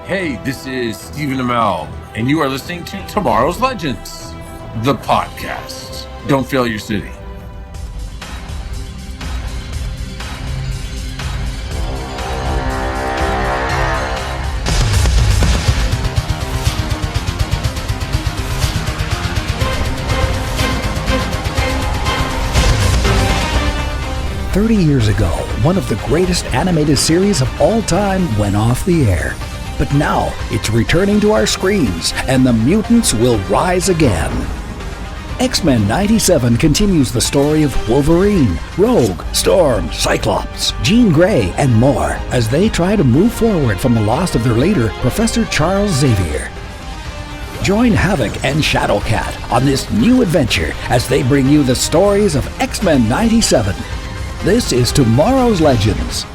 Hey, this is Stephen Amell, and you are listening to Tomorrow's Legends, the podcast. Don't fail your city. "30 years ago, one of the greatest animated series of all time went off the air. But now it's returning to our screens, and the mutants will rise again. X-Men 97 continues the story of Wolverine, Rogue, Storm, Cyclops, Jean Grey, and more as they try to move forward from the loss of their leader, Professor Charles Xavier. Join Havoc and Shadowcat on this new adventure as they bring you the stories of X-Men 97. This is Tomorrow's Legends.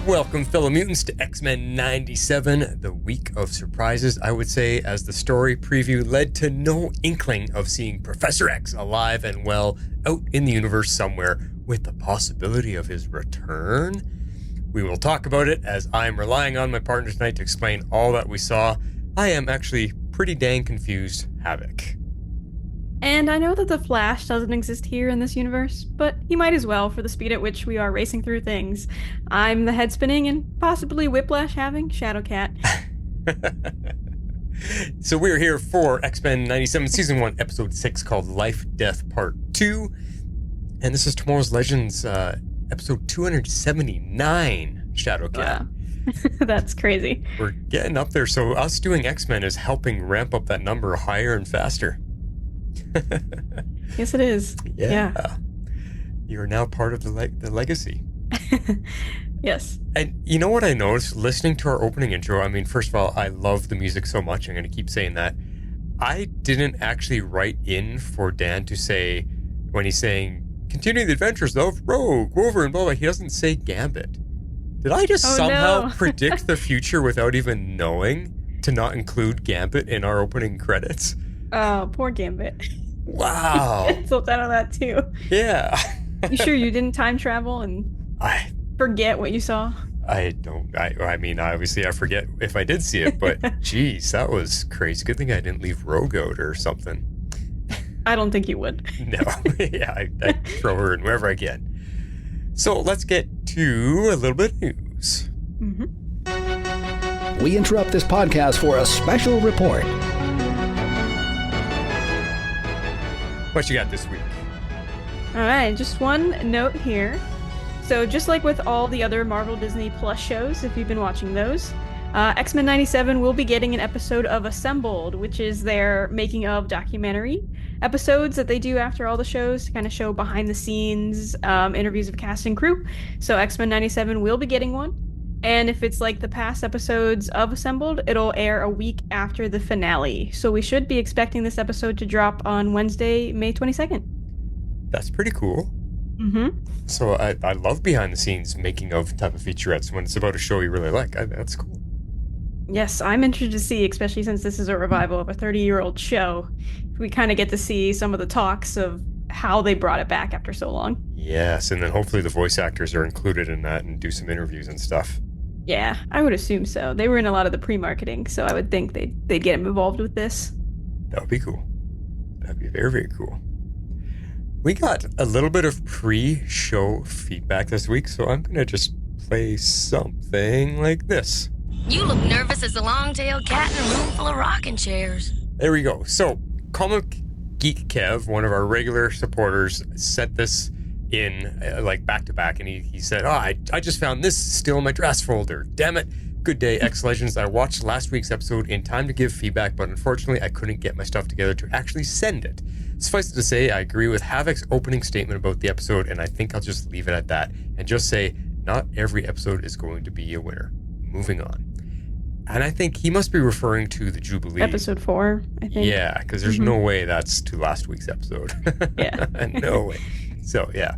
Welcome, fellow mutants, to X-Men 97, the week of surprises, I would say, as the story preview led to no inkling of seeing Professor X alive and well out in the universe somewhere with the possibility of his return. We will talk about it as I'm relying on my partner tonight to explain all that we saw. I am actually pretty dang confused, Havoc. And I know that the Flash doesn't exist here in this universe, but he might as well for the speed at which we are racing through things. I'm the head spinning and possibly whiplash having Shadowcat. So we're here for X-Men 97 Season 1, Episode 6, called Lifedeath Part 2. And this is Tomorrow's Legends, Episode 279, Shadowcat. Wow. That's crazy. We're getting up there, so us doing X-Men is helping ramp up that number higher and faster. Yes, it is. Yeah. You are now part of the legacy. Yes. And you know what I noticed listening to our opening intro? I mean, first of all, I love the music so much. I'm going to keep saying that. I didn't actually write in for Dan to say, when he's saying, continue the adventures of Rogue, Wolverine, blah, blah, he doesn't say Gambit. Did I just somehow predict the future without even knowing to not include Gambit in our opening credits? Oh, poor Gambit. Wow. Slipped out of that too. Yeah. You sure you didn't time travel and forget what you saw? I mean, obviously I forget if I did see it, but geez, that was crazy. Good thing I didn't leave Rogue out or something. I don't think you would. No. Yeah, I throw her in wherever I can. So let's get to a little bit of news. We interrupt this podcast for a special report. What you got this week? All right, just one note here. So just like with all the other Marvel Disney Plus shows, if you've been watching those, X-Men 97 will be getting an episode of Assembled, which is their making of documentary episodes that they do after all the shows to kind of show behind the scenes interviews of cast and crew. So X-Men 97 will be getting one. And if it's like the past episodes of Assembled, it'll air a week after the finale. So we should be expecting this episode to drop on Wednesday, May 22nd. That's pretty cool. So I love behind the scenes making of type of featurettes when it's about a show you really like. That's cool. Yes, I'm interested to see, especially since this is a revival of a 30-year-old show. We kind of get to see some of the talks of how they brought it back after so long. Yes, and then hopefully the voice actors are included in that and do some interviews and stuff. Yeah, I would assume so. They were in a lot of the pre-marketing, so I would think they'd get them involved with this. That would be cool. That'd be very, very cool. We got a little bit of pre-show feedback this week, so I'm going to just play something like this. You look nervous as a long-tailed cat in a room full of rocking chairs. There we go. So, Comic Geek Kev, one of our regular supporters, sent this in like back-to-back, and he said, I just found this still in my drafts folder. Damn it. Good day, X-Legends. I watched last week's episode in time to give feedback, but unfortunately I couldn't get my stuff together to actually send it. Suffice it to say, I agree with Havoc's opening statement about the episode, and I think I'll just leave it at that and just say, not every episode is going to be a winner. Moving on. And I think he must be referring to the Jubilee. Episode 4, I think. Yeah, because there's no way that's to last week's episode. Yeah. No way. So, yeah.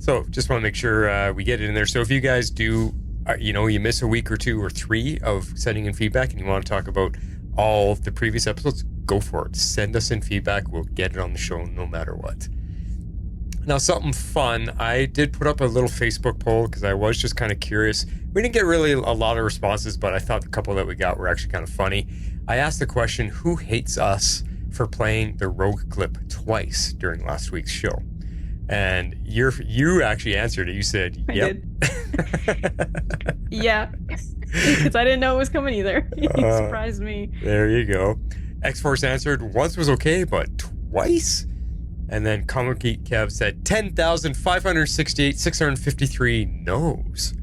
So, just want to make sure we get it in there. So, if you guys do, you miss a week or 2 or 3 of sending in feedback and you want to talk about all of the previous episodes, go for it. Send us in feedback. We'll get it on the show no matter what. Now, something fun. I did put up a little Facebook poll because I was just kind of curious. We didn't get really a lot of responses, but I thought the couple that we got were actually kind of funny. I asked the question, who hates us for playing the rogue clip twice during last week's show? And you actually answered it. You said, yep. I did. Yeah. Because I didn't know it was coming either. He surprised me. There you go. X-Force answered, once was okay, but twice? And then Comic Geek Kev said 10,568,653 no's.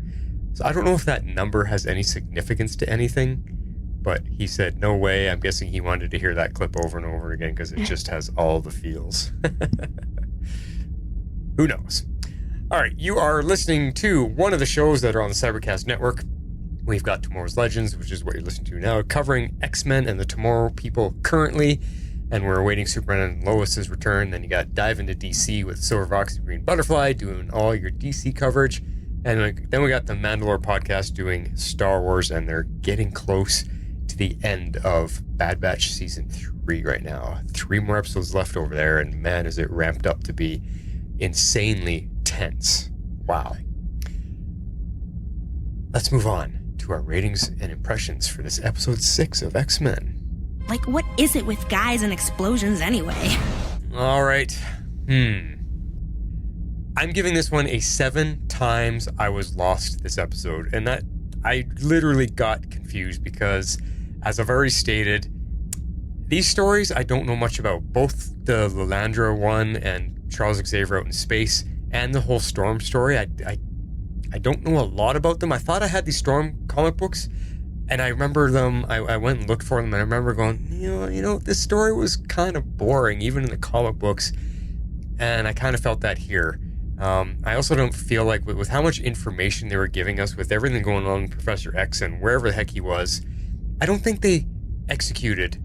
So I don't know if that number has any significance to anything, but he said no way. I'm guessing he wanted to hear that clip over and over again because it just has all the feels. Who knows? All right, you are listening to one of the shows that are on the Cybercast Network. We've got Tomorrow's Legends, which is what you're listening to now, covering X-Men and the Tomorrow People currently. And we're awaiting Superman and Lois's return. Then you got Dive into DC with Silver Fox and Green Butterfly doing all your DC coverage. And then we got the Mandalore podcast doing Star Wars, and they're getting close to the end of Bad Batch Season 3 right now. 3 more episodes left over there, and man, is it ramped up to be insanely tense. Wow. Let's move on to our ratings and impressions for this episode 6 of X-Men. Like, what is it with guys and explosions anyway? All right. I'm giving this one a 7 times I was lost this episode. And that I literally got confused because, as I've already stated, these stories I don't know much about. Both the Lilandra one and Charles Xavier out in space and the whole Storm story. I don't know a lot about them. I thought I had these Storm comic books. And I remember them, I went and looked for them, and I remember going, you know, this story was kind of boring, even in the comic books. And I kind of felt that here. I also don't feel like, with how much information they were giving us, with everything going on with Professor X and wherever the heck he was, I don't think they executed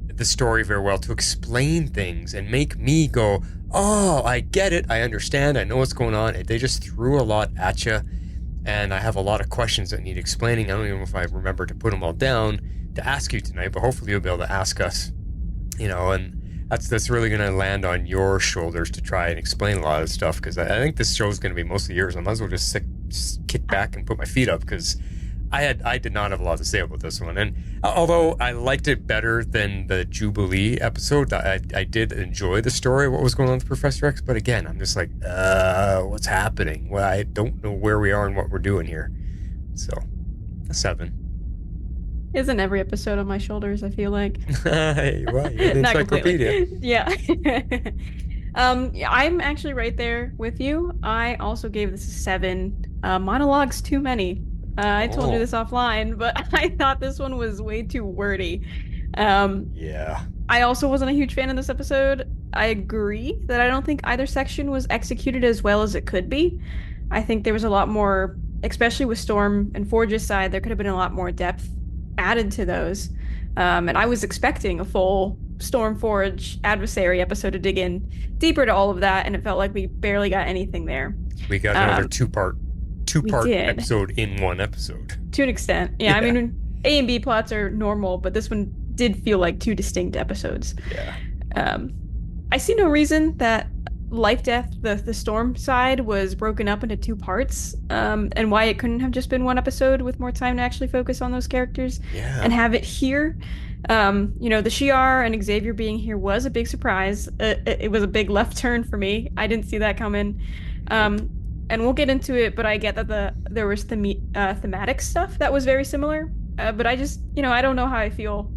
the story very well to explain things and make me go, oh, I get it, I understand, I know what's going on. They just threw a lot at you. And I have a lot of questions that need explaining. I don't even know if I remember to put them all down to ask you tonight, but hopefully you'll be able to ask us, you know, and that's really going to land on your shoulders to try and explain a lot of stuff, because I think this show is going to be mostly yours. I might as well just kick back and put my feet up, because I did not have a lot to say about this one. And although I liked it better than the Jubilee episode, I did enjoy the story, what was going on with Professor X. But again, I'm just like, what's happening? Well, I don't know where we are and what we're doing here. So, a 7. Isn't every episode on my shoulders, I feel like. Hey, well, you're the encyclopedia. Yeah. I'm actually right there with you. I also gave this a 7. Monologues too many. I told you this offline, but I thought this one was way too wordy. Yeah. I also wasn't a huge fan of this episode. I agree that I don't think either section was executed as well as it could be. I think there was a lot more, especially with Storm and Forge's side, there could have been a lot more depth added to those. And I was expecting a full Storm Forge adversary episode to dig in deeper to all of that, and it felt like we barely got anything there. We got another two-part episode in one episode. To an extent. Yeah, I mean, A and B plots are normal, but this one did feel like 2 distinct episodes. Yeah. I see no reason that Lifedeath, the Storm side, was broken up into 2 parts, and why it couldn't have just been 1 episode with more time to actually focus on those characters and have it here. You know, the Shi'ar and Xavier being here was a big surprise. It was a big left turn for me. I didn't see that coming. And we'll get into it, but I get that there was thematic stuff that was very similar. But I just, you know, I don't know how I feel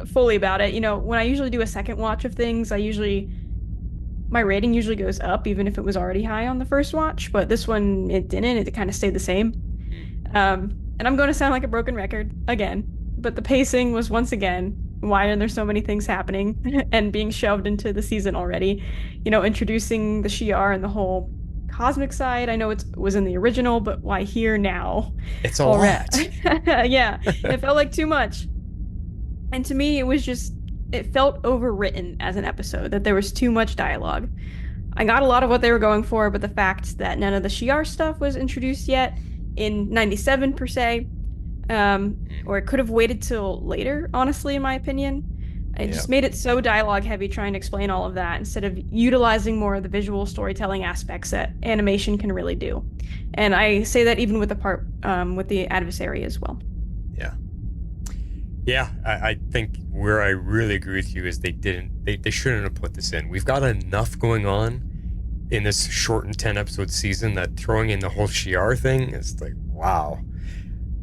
fully about it. You know, when I usually do a second watch of things, my rating usually goes up, even if it was already high on the first watch. But this one, it didn't. It kind of stayed the same. And I'm going to sound like a broken record again. But the pacing was, once again, why are there so many things happening and being shoved into the season already? You know, introducing the Shi'ar and the whole cosmic side. I know it was in the original, but why here now? It's a lot. Yeah, it felt like too much. And to me, it felt overwritten as an episode, that there was too much dialogue. I got a lot of what they were going for, but the fact that none of the Shi'ar stuff was introduced yet in 97 per se, or it could have waited till later, honestly, in my opinion. It just made it so dialogue heavy trying to explain all of that instead of utilizing more of the visual storytelling aspects that animation can really do. And I say that even with the part with the adversary as well. Yeah, I think where I really agree with you is they shouldn't have put this in. We've got enough going on in this shortened 10-episode season that throwing in the whole Shi'ar thing is like, wow,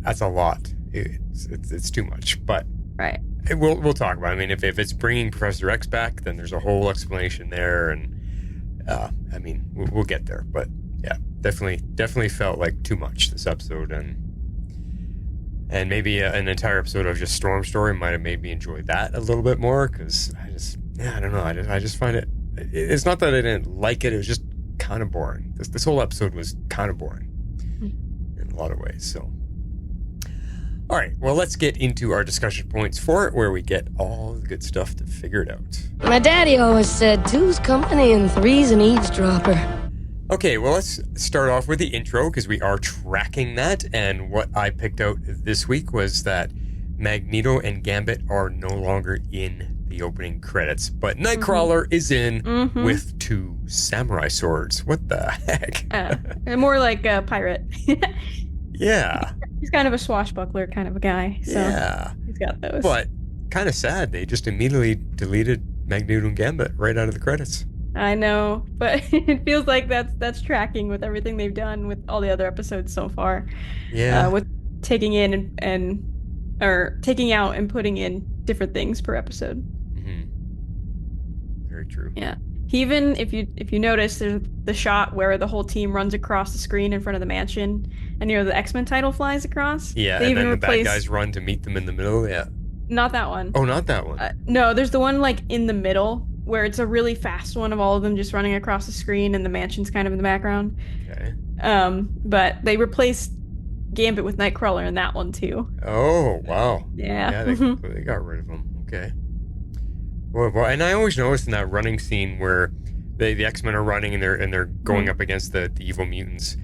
that's a lot. It's too much, but right. We'll talk about it. I mean, if it's bringing Professor X back, then there's a whole explanation there, and I mean, we'll get there. But yeah, definitely felt like too much this episode, and maybe an entire episode of just Storm Story might have made me enjoy that a little bit more, because I don't know. I just find it. It's not that I didn't like it. It was just kind of boring. This whole episode was kind of boring in a lot of ways. So, all right. Well, let's get into our discussion points for it, where we get all the good stuff to figure it out. My daddy always said 2's company and 3's an eavesdropper. Okay, well, let's start off with the intro, because we are tracking that, and what I picked out this week was that Magneto and Gambit are no longer in the opening credits, but Nightcrawler is in with 2 samurai swords. What the heck? More like a pirate. Yeah. He's kind of a swashbuckler kind of a guy, so yeah. He's got those. But kind of sad, they just immediately deleted Magneto and Gambit right out of the credits. I know, but it feels like that's tracking with everything they've done with all the other episodes so far. Yeah. With taking in or taking out and putting in different things per episode. Very true. Yeah. He even, if you notice, there's the shot where the whole team runs across the screen in front of the mansion, and the X-Men title flies across. Yeah, and then the bad guys run to meet them in the middle. Yeah. Not that one. Oh, not that one. No, there's the one like in the middle, where it's a really fast one of all of them just running across the screen, and the mansion's kind of in the background. Okay. But they replaced Gambit with Nightcrawler in that one too. Oh, wow. Yeah. Yeah, they completely got rid of him. Okay. Well, and I always noticed in that running scene where the X-Men are running and they're going up against the evil mutants.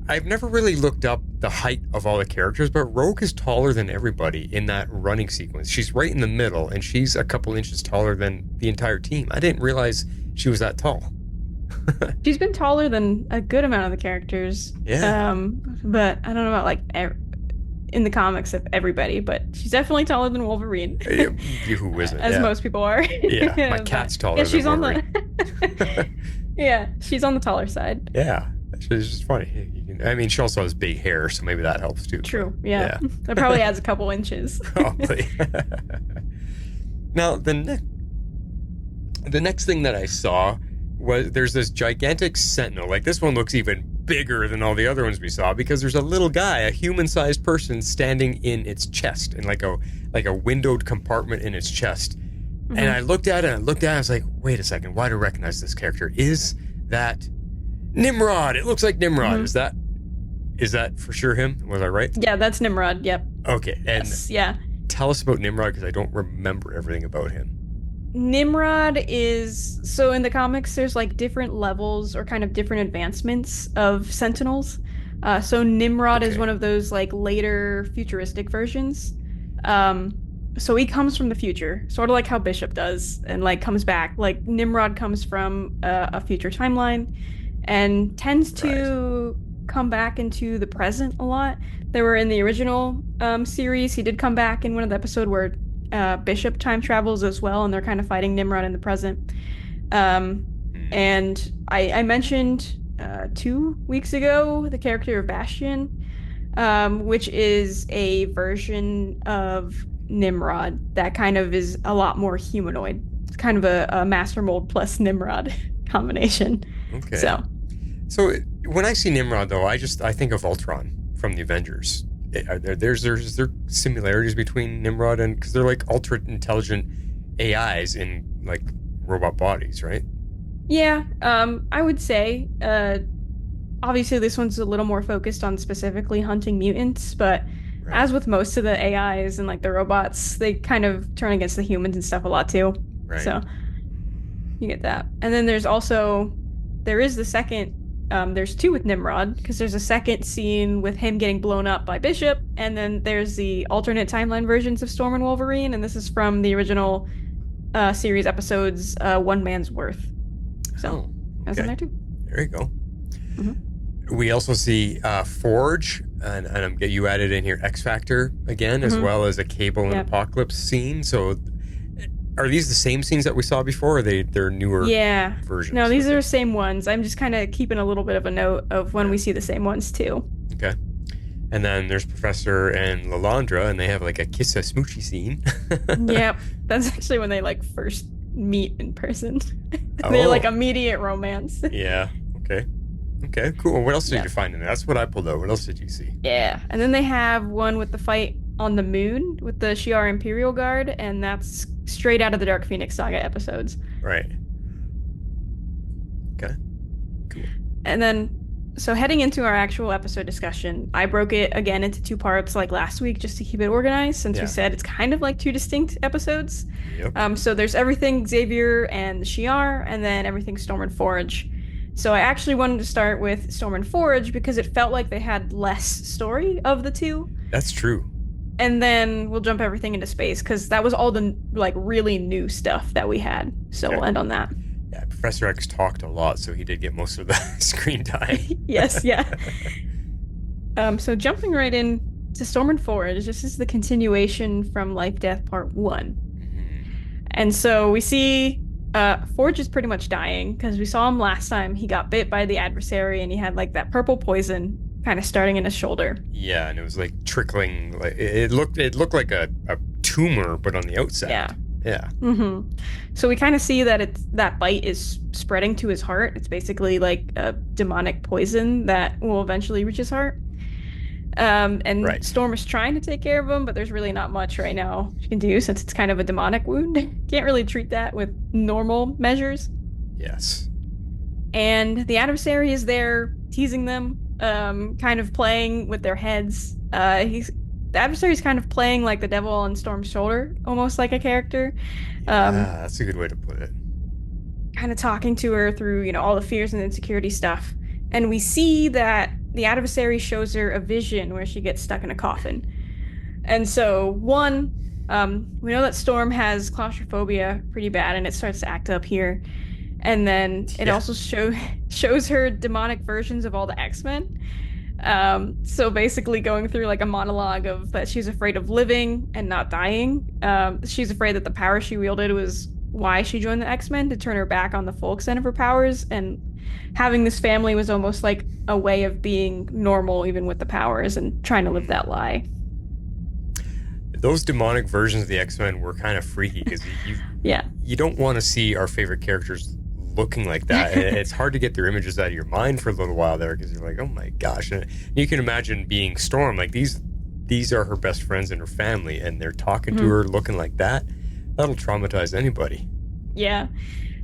I've never really looked up the height of all the characters, but Rogue is taller than everybody in that running sequence. She's right in the middle, and she's a couple inches taller than the entire team. I didn't realize she was that tall. She's been taller than a good amount of the characters. Yeah. But I don't know about like in the comics of everybody, but she's definitely taller than Wolverine. Who isn't? As most people are. Yeah, my cat's taller than Wolverine. Yeah, she's on the taller side. Yeah. It's just funny. I mean, she also has big hair, so maybe that helps too. True. Yeah. That probably adds a couple inches. Probably. Now, the next thing that I saw was there's this gigantic sentinel. Like, this one looks even bigger than all the other ones we saw, because there's a little guy, a human-sized person, standing in its chest, in like a windowed compartment in its chest. And I looked at it, I was like, wait a second, why do I recognize this character? Is that Nimrod? It looks like Nimrod. Is that for sure him? Was I right? Yeah, that's Nimrod. Yep. Okay. And yes, yeah. Tell us about Nimrod, because I don't remember everything about him. Nimrod is, so in the comics, there's like different levels or kind of different advancements of Sentinels. So Nimrod is one of those like later futuristic versions. So he comes from the future, sort of like how Bishop does, and like comes back. Like Nimrod comes from a future timeline and tends to come back into the present a lot. They were in the original series. He did come back in one of the episodes where Bishop time travels as well, and they're kind of fighting Nimrod in the present. And I mentioned 2 weeks ago the character of Bastion, which is a version of Nimrod that kind of is a lot more humanoid. It's kind of a Master Mold plus Nimrod combination. Okay. So when I see Nimrod, though, I think of Ultron from the Avengers. Are there similarities between Nimrod and, because they're like ultra intelligent AIs in like robot bodies, right? Yeah, I would say. Obviously, this one's a little more focused on specifically hunting mutants, but as with most of the AIs and like the robots, they kind of turn against the humans and stuff a lot too. Right. So you get that, and then there is the second There's two with Nimrod, because there's a second scene with him getting blown up by Bishop, and then there's the alternate timeline versions of Storm and Wolverine, and this is from the original series episodes, One Man's Worth. So, that's in there too. There you go. Mm-hmm. We also see Forge, and I'm get you added in here, X Factor again, as well as a Cable and Apocalypse scene. So, are these the same scenes that we saw before, or they're newer versions? No, these are the same ones. I'm just kind of keeping a little bit of a note of when we see the same ones too. Okay. And then there's Professor and Lilandra, and they have like a kiss a smoochy scene. Yep. That's actually when they like first meet in person. They're like immediate romance. Yeah. Okay, cool. What else did you find in there? That's what I pulled out. What else did you see? Yeah. And then they have one with the fight on the moon with the Shi'ar Imperial Guard, and that's straight out of the Dark Phoenix Saga episodes. Right. Okay. Cool. And then, so heading into our actual episode discussion, I broke it again into two parts like last week just to keep it organized, since we said it's kind of like two distinct episodes. Yep. So there's everything Xavier and the Shi'ar, and then everything Storm and Forge. So I actually wanted to start with Storm and Forge because it felt like they had less story of the two. That's true. And then we'll jump everything into space, because that was all the like really new stuff that we had. So we'll end on that. Yeah, Professor X talked a lot, so he did get most of the screen time. Yes, yeah. So jumping right in to Storm and Forge, this is the continuation from Lifedeath Part 1. Mm-hmm. And so we see Forge is pretty much dying, because we saw him last time. He got bit by the adversary, and he had like that purple poison kind of starting in his shoulder. Yeah, and it was like trickling. Like it looked like a tumor, but on the outside. Yeah. Mm-hmm. So we kind of see that that bite is spreading to his heart. It's basically like a demonic poison that will eventually reach his heart. And Storm is trying to take care of him, but there's really not much right now she can do, since it's kind of a demonic wound. Can't really treat that with normal measures. Yes. And the adversary is there teasing them, kind of playing with their heads. The adversary's kind of playing like the devil on Storm's shoulder, almost like a character. That's a good way to put it. Kind of talking to her through, all the fears and insecurity stuff. And we see that the adversary shows her a vision where she gets stuck in a coffin. And so, we know that Storm has claustrophobia pretty bad, and it starts to act up here. And then it also shows her demonic versions of all the X-Men. So basically going through like a monologue of that she's afraid of living and not dying. She's afraid that the power she wielded was why she joined the X-Men, to turn her back on the full extent of her powers, and having this family was almost like a way of being normal even with the powers, and trying to live that lie. Those demonic versions of the X-Men were kind of freaky, because you don't want to see our favorite characters looking like that. It's hard to get their images out of your mind for a little while there, because you're like, oh my gosh. And you can imagine being Storm, like these are her best friends and her family, and they're talking to her looking like that. That'll traumatize anybody. Yeah,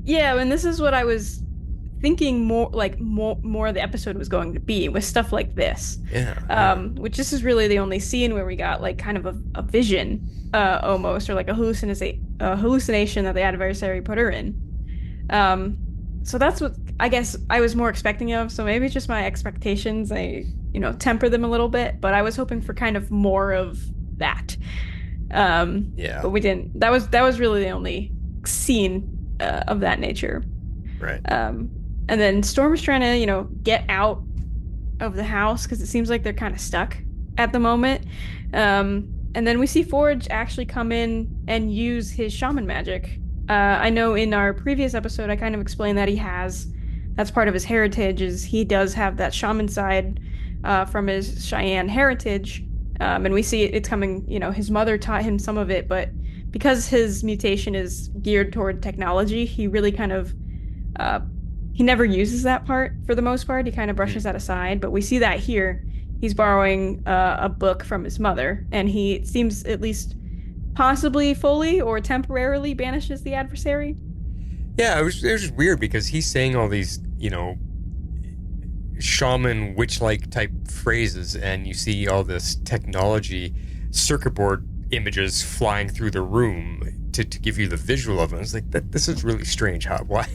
and this is what I was thinking more of the episode was going to be, with stuff like this. Which this is really the only scene where we got like kind of a vision, almost, or like a hallucination that the adversary put her in. So that's what I guess I was more expecting of. So maybe it's just my expectations. I, temper them a little bit, but I was hoping for kind of more of that. But we didn't. That was really the only scene of that nature. Right. And then Storm is trying to, get out of the house, because it seems like they're kind of stuck at the moment. And then we see Forge actually come in and use his shaman magic. I know in our previous episode, I kind of explained that that's part of his heritage, is he does have that shaman side from his Cheyenne heritage. And we see it's coming, his mother taught him some of it, but because his mutation is geared toward technology, he really kind of, he never uses that part for the most part. He kind of brushes that aside, but we see that here. He's borrowing a book from his mother, and he seems at least possibly fully or temporarily banishes the adversary. Yeah, it was just weird, because he's saying all these, shaman witch-like type phrases, and you see all this technology circuit board images flying through the room. to give you the visual of him. It's like, this is really strange. Why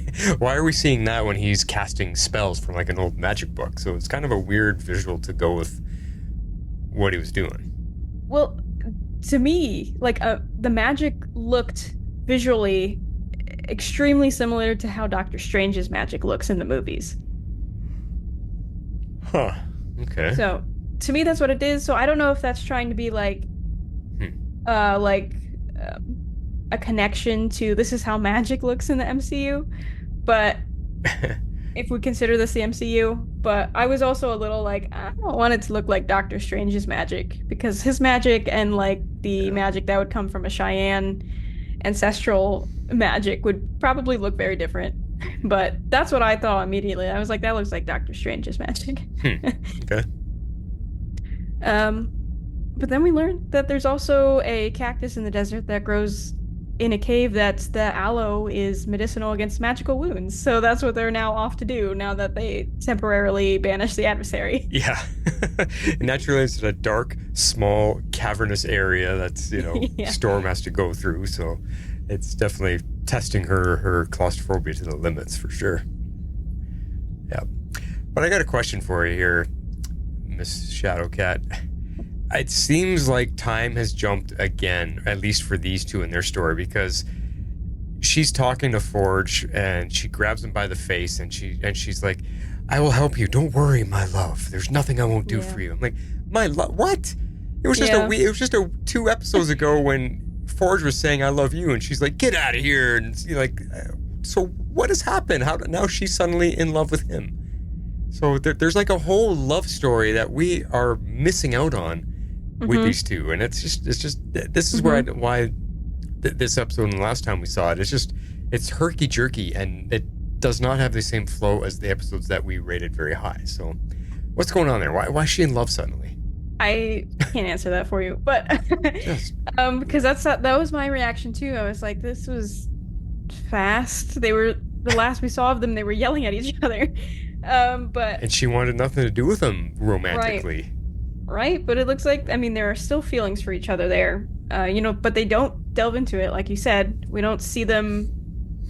are we seeing that when he's casting spells from like an old magic book? So it's kind of a weird visual to go with what he was doing. Well, to me, like the magic looked visually extremely similar to how Doctor Strange's magic looks in the movies. Huh. Okay. So to me, that's what it is. So I don't know if that's trying to be like, a connection to this is how magic looks in the MCU, but if we consider this the MCU. But I was also a little like, I don't want it to look like Doctor Strange's magic, because his magic and like the magic that would come from a Cheyenne ancestral magic would probably look very different. But that's what I thought immediately. I was like, that looks like Doctor Strange's magic. Okay. But then we learned that there's also a cactus in the desert that grows in a cave that's the aloe is medicinal against magical wounds. So that's what they're now off to do now that they temporarily banish the adversary. Yeah. And naturally it's a dark, small, cavernous area that's, Storm has to go through. So it's definitely testing her claustrophobia to the limits for sure. Yeah. But I got a question for you here, Miss Shadowcat. It seems like time has jumped again, at least for these two in their story, because she's talking to Forge and she grabs him by the face and she's like, I will help you. Don't worry, my love. There's nothing I won't do for you. I'm like, my love, what? It was just 2 episodes ago when Forge was saying I love you and she's like, get out of here. And like, so what has happened? How now she's suddenly in love with him? So there's like a whole love story that we are missing out on with these two, and it's just this is why this episode and the last time we saw it, it's herky jerky and it does not have the same flow as the episodes that we rated very high. So what's going on there? Why is she in love suddenly? I can't answer that for you, but because that was my reaction too. I was like, this was fast. They were the last we saw of them. They were yelling at each other, and she wanted nothing to do with him romantically. Right, but it looks like, I mean, there are still feelings for each other there, but they don't delve into it. Like you said, we don't see them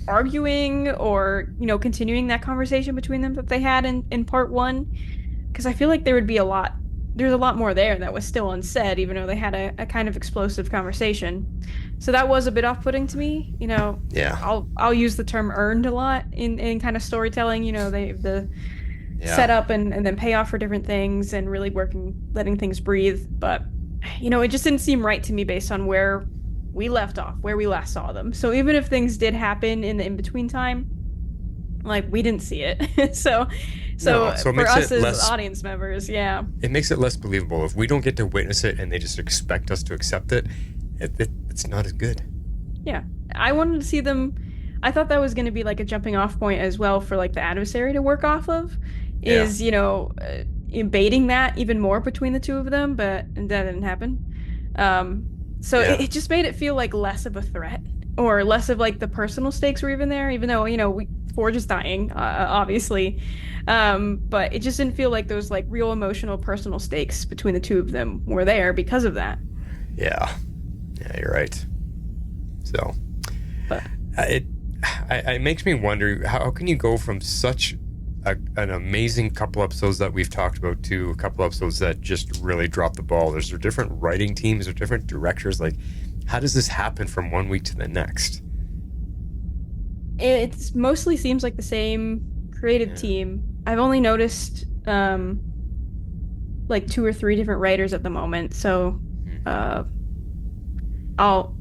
arguing or, continuing that conversation between them that they had in part 1. Because I feel like there's a lot more there that was still unsaid, even though they had a kind of explosive conversation. So that was a bit off-putting to me, Yeah. I'll use the term earned a lot in kind of storytelling, set up and then pay off for different things and really letting things breathe. But, it just didn't seem right to me based on where we left off, where we last saw them. So even if things did happen in the in-between time, like, we didn't see it. So for us as audience members, yeah. It makes it less believable. If we don't get to witness it and they just expect us to accept it, it's not as good. Yeah. I wanted to see them. I thought that was going to be like a jumping off point as well for like the adversary to work off of. Is invading that even more between the two of them, but that didn't happen. It just made it feel like less of a threat, or less of like the personal stakes were even there, even though Forge is dying, obviously, but it just didn't feel like those like real emotional personal stakes between the two of them were there because of that. Yeah, you're right. So it makes me wonder, how can you go from such an amazing couple episodes that we've talked about to a couple episodes that just really dropped the ball? There's different writing teams or different directors. Like, how does this happen from one week to the next? It mostly seems like the same creative team. I've only noticed like 2 or 3 different writers at the moment. So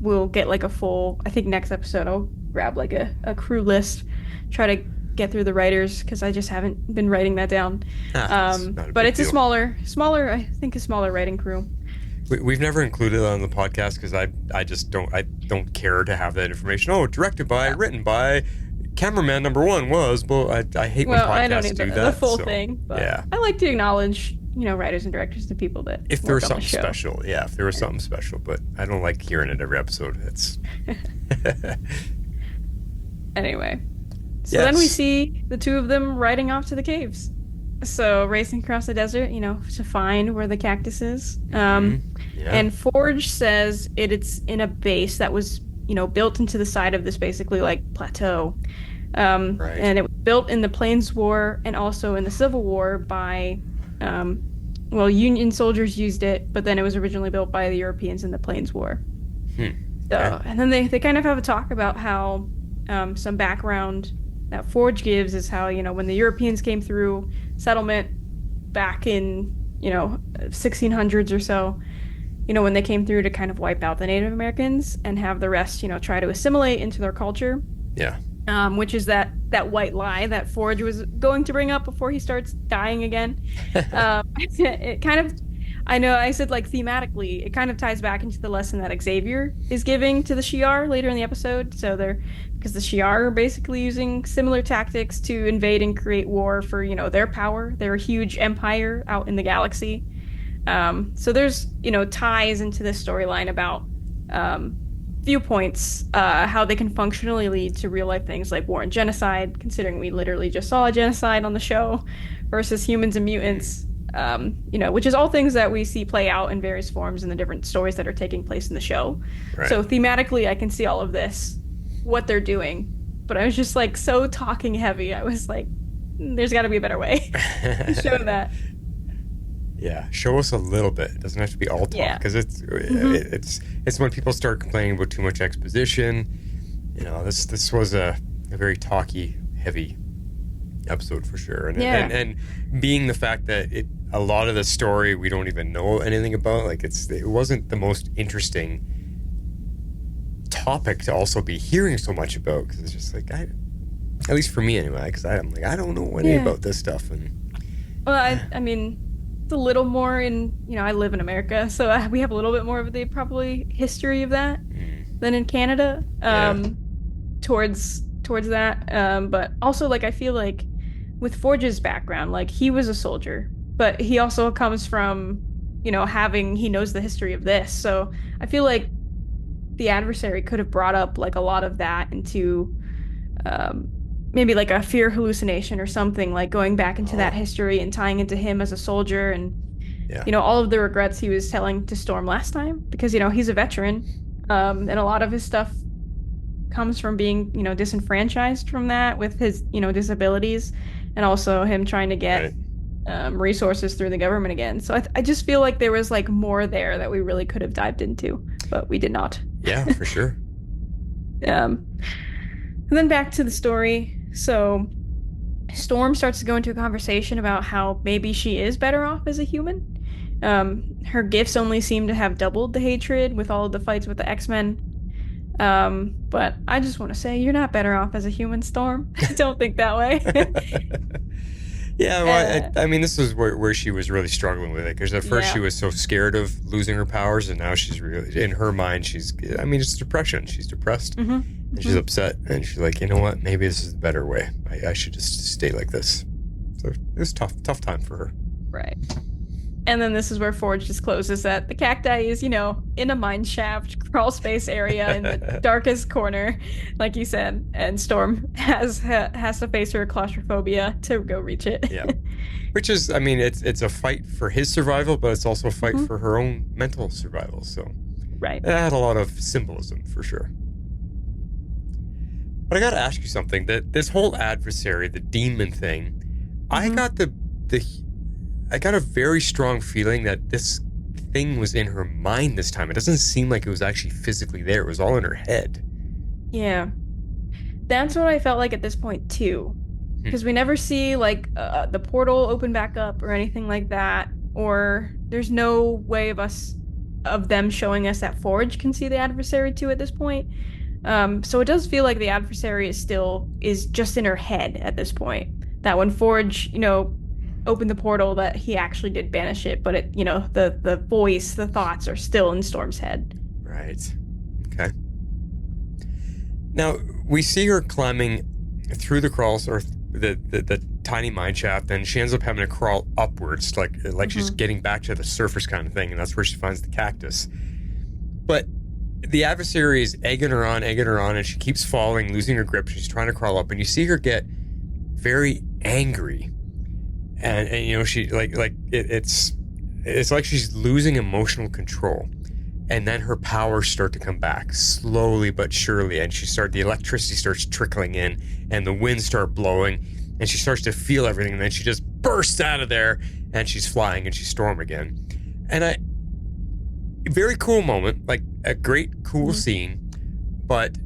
we'll get like a full, I think next episode I'll grab like a crew list, try to get through the writers, because I just haven't been writing that down. But it's a smaller, I think a smaller writing crew. We've never included it on the podcast because I just don't care to have that information. Oh, directed by, written by, cameraman number 1 was. Well, I hate when podcasts I don't need do that. The full thing. But yeah. I like to acknowledge, writers and directors, the people that if there was something the special, if there was something special. But I don't like hearing it every episode. It's anyway. So then we see the two of them riding off to the caves. So racing across the desert, to find where the cactus is. And Forge says it's in a base that was built into the side of this basically like plateau. Right. And it was built in the Plains War and also in the Civil War by, Union soldiers used it, but then it was originally built by the Europeans in the Plains War. So, and then they kind of have a talk about how some background that Forge gives is how, when the Europeans came through settlement back in, 1600s or so, when they came through to kind of wipe out the Native Americans and have the rest, try to assimilate into their culture. Yeah. Which is that white lie that Forge was going to bring up before he starts dying again. It kind of, I know I said like thematically, it kind of ties back into the lesson that Xavier is giving to the Shi'ar later in the episode. So because the Shi'ar are basically using similar tactics to invade and create war for, their power. They're a huge empire out in the galaxy. So there's, ties into this storyline about viewpoints, how they can functionally lead to real life things like war and genocide, considering we literally just saw a genocide on the show, versus humans and mutants, which is all things that we see play out in various forms in the different stories that are taking place in the show. Right. So thematically, I can see all of this, what they're doing, but I was just like so talking heavy. I was like, there's got to be a better way to show that. Yeah, show us a little bit. It doesn't have to be all talk, because it's when people start complaining about too much exposition. This was a very talky, heavy episode for sure, and being the fact that a lot of the story we don't even know anything about. Like it wasn't the most interesting topic to also be hearing so much about, because it's just like at least for me anyway, because I'm like I don't know any about this stuff. And I mean. It's a little more in, I live in America, so we have a little bit more of the probably history of that than in Canada, towards that. But also, like, I feel like with Forge's background, like, he was a soldier, but he also comes from, he knows the history of this. So I feel like the adversary could have brought up, like, a lot of that into, maybe like a fear hallucination or something, like going back into that history and tying into him as a soldier and, all of the regrets he was telling to Storm last time, because, he's a veteran, and a lot of his stuff comes from being, disenfranchised from that with his, disabilities, and also him trying to get resources through the government again. So I just feel like there was like more there that we really could have dived into, but we did not. Yeah, for sure. And then back to the story. So Storm starts to go into a conversation about how maybe she is better off as a human. Her gifts only seem to have doubled the hatred with all of the fights with the X-Men. But I just want to say you're not better off as a human, Storm. I don't think that way. Yeah, well, I mean, this is where she was really struggling with it, because at first she was so scared of losing her powers, and now she's really, in her mind, it's depression. She's depressed, and she's upset, and she's like, you know what, maybe this is the better way. I should just stay like this. So it was tough time for her. Right. And then this is where Forge discloses that the cacti is, in a mine shaft, crawl space area in the darkest corner, like you said, and Storm has to face her claustrophobia to go reach it. Yeah. Which is, I mean, it's a fight for his survival, but it's also a fight for her own mental survival. So right. It had a lot of symbolism for sure. But I got to ask you something. That this whole adversary, the demon thing, I got I got a very strong feeling that this thing was in her mind this time. It doesn't seem like it was actually physically there. It was all in her head. Yeah. That's what I felt like at this point, too. Because we never see, like, the portal open back up or anything like that. Or there's no way of them showing us that Forge can see the adversary, too, at this point. So it does feel like the adversary is just in her head at this point. That when Forge, opened the portal, that he actually did banish it, but it, the voice, the thoughts are still in Storm's head. Right. Okay. Now we see her climbing through the crawls, or the tiny mine shaft, and she ends up having to crawl upwards, like she's getting back to the surface kind of thing, and that's where she finds the cactus. But the adversary is egging her on, and she keeps falling, losing her grip. She's trying to crawl up, and you see her get very angry. And she it's like she's losing emotional control. and then her powers start to come back slowly but surely, and the electricity starts trickling in, and the winds start blowing, and she starts to feel everything, and then she just bursts out of there, and she's flying, and she's Storm again. And very cool moment, like a great, cool scene, but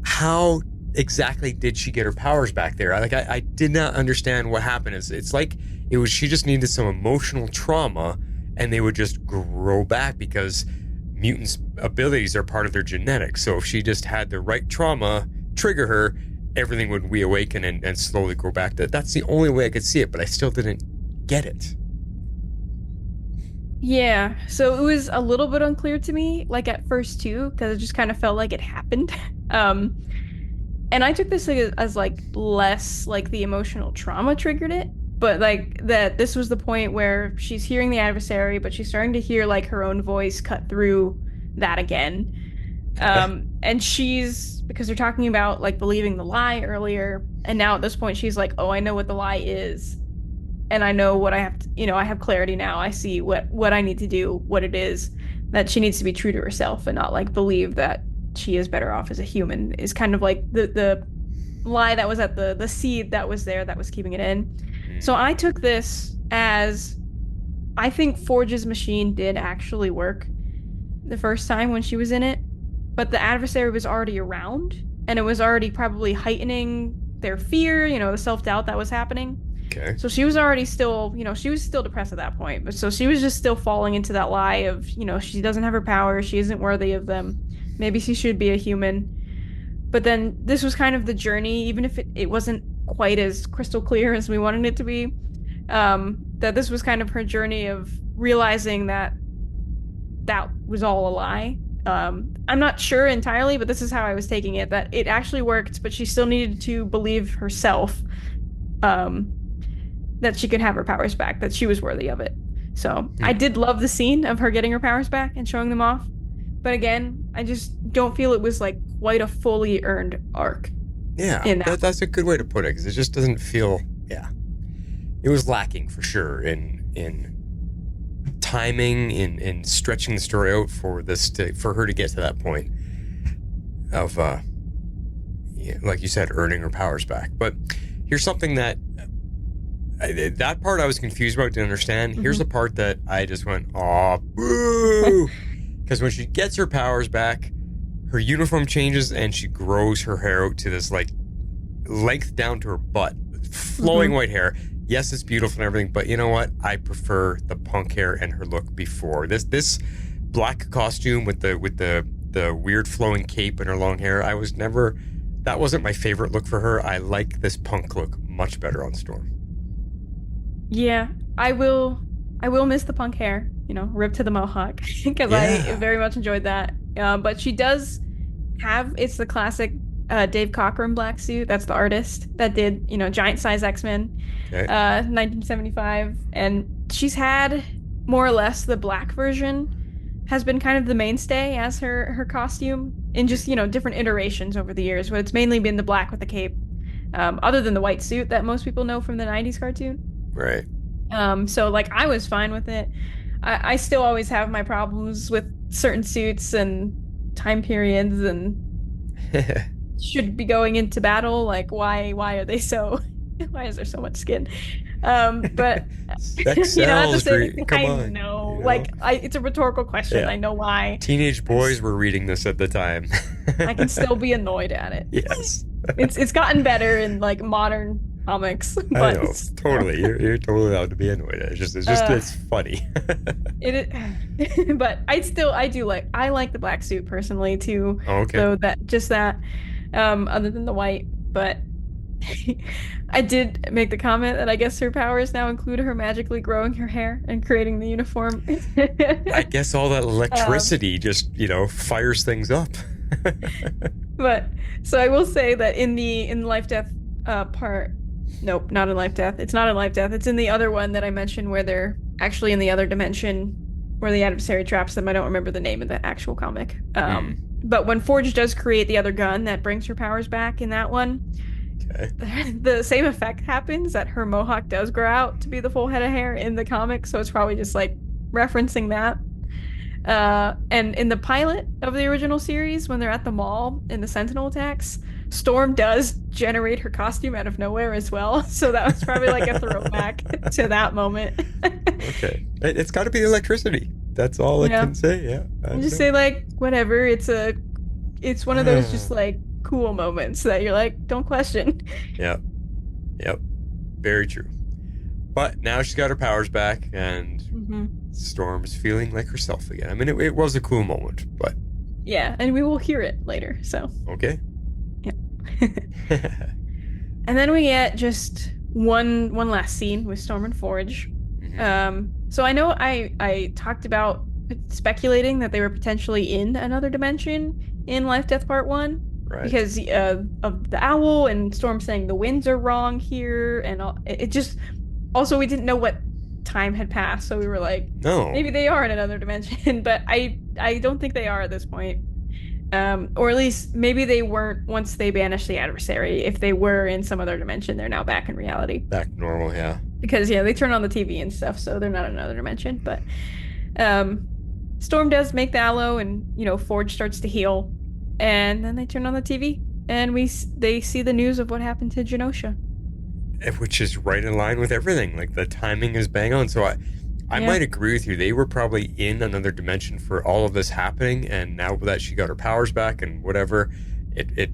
how exactly did she get her powers back there? I did not understand what happened. It's like she just needed some emotional trauma, and they would just grow back because mutants' abilities are part of their genetics. So if she just had the right trauma trigger her, everything would reawaken and slowly grow back. That's the only way I could see it, but I still didn't get it. Yeah, so it was a little bit unclear to me, like at first too, because it just kind of felt like it happened. And I took this as like less like the emotional trauma triggered it, but like that this was the point where she's hearing the adversary, but she's starting to hear like her own voice cut through that again. And because they're talking about like believing the lie earlier, and now at this point she's like, oh, I know what the lie is. And I know what I have to, I have clarity now. I see what I need to do, what it is, that she needs to be true to herself and not like believe that she is better off as a human, is kind of like the lie that was at the seed that was there that was keeping it in. So I took this as, I think Forge's machine did actually work the first time when she was in it, but the adversary was already around, and it was already probably heightening their fear, the self-doubt that was happening. Okay. So she was already still, she was still depressed at that point. But so she was just still falling into that lie of, she doesn't have her powers. She isn't worthy of them. Maybe she should be a human. But then this was kind of the journey, even if it wasn't quite as crystal clear as we wanted it to be, that this was kind of her journey of realizing that was all a lie. I'm not sure entirely, but this is how I was taking it, that it actually worked, but she still needed to believe herself, that she could have her powers back, that she was worthy of it. So I did love the scene of her getting her powers back and showing them off. But again, I just don't feel it was like quite a fully earned arc. Yeah, that's a good way to put it, because it just doesn't feel, it was lacking for sure in timing, in stretching the story out for her to get to that point of, like you said, earning her powers back. But here's something that part I was confused about, didn't understand. Here's the part that I just went, oh, boo! Because when she gets her powers back, her uniform changes and she grows her hair out to this like length down to her butt, flowing white hair. Yes, it's beautiful and everything, but you know what? I prefer the punk hair and her look before. This black costume with the weird flowing cape and her long hair, that wasn't my favorite look for her. I like this punk look much better on Storm. Yeah, I will miss the punk hair, rip to the mohawk, because I very much enjoyed that. But she does have, it's the classic Dave Cockrum black suit. That's the artist that did, Giant Size X-Men, 1975. And she's had more or less the black version has been kind of the mainstay as her costume in just, different iterations over the years, but it's mainly been the black with the cape, other than the white suit that most people know from the 90s cartoon. Right. So like I was fine with it. I still always have my problems with certain suits and time periods and should be going into battle. Like why are they so, why is there so much skin? But sex sells, come on. I know. It's a rhetorical question. Yeah. I know why. Teenage boys were reading this at the time. I can still be annoyed at it. Yes. It's gotten better in like modern comics, but I know, totally. You're totally allowed to be annoyed at it. It's funny. But I like the black suit personally too. Oh, okay. So other than the white, but I did make the comment that I guess her powers now include her magically growing her hair and creating the uniform. I guess all that electricity just fires things up. But so I will say that in the Life-Death part. Nope, not in Life-Death. It's not in Life-Death. It's in the other one that I mentioned where they're actually in the other dimension where the adversary traps them. I don't remember the name of the actual comic. But when Forge does create the other gun that brings her powers back in that one, the same effect happens, that her mohawk does grow out to be the full head of hair in the comic. So it's probably just like referencing that. And in the pilot of the original series, when they're at the mall in the Sentinel attacks, Storm does generate her costume out of nowhere as well. So that was probably like a throwback to that moment. Okay. It's got to be electricity. That's all I can say. Yeah. Just say like whatever. It's one of those just like cool moments that you're like, don't question. Yep. Very true. But now she's got her powers back, and Storm's feeling like herself again. I mean, it was a cool moment, but yeah, and we will hear it later. So okay. Yeah. And then we get just one last scene with Storm and Forge. So I know I talked about speculating that they were potentially in another dimension in Life Death Part 1. Right. Because of the owl and Storm saying the winds are wrong here, and it just... Also, we didn't know what time had passed, so we were like, no, maybe they are in another dimension, but I don't think they are at this point. Or at least maybe they weren't once they banished the adversary. If they were in some other dimension, they're now back in reality. Back normal, yeah. Because, they turn on the TV and stuff, so they're not in another dimension. But Storm does make the aloe, and, Forge starts to heal. And then they turn on the TV, and they see the news of what happened to Genosha. Which is right in line with everything. Like, the timing is bang on. So I might agree with you. They were probably in another dimension for all of this happening, and now that she got her powers back and whatever, it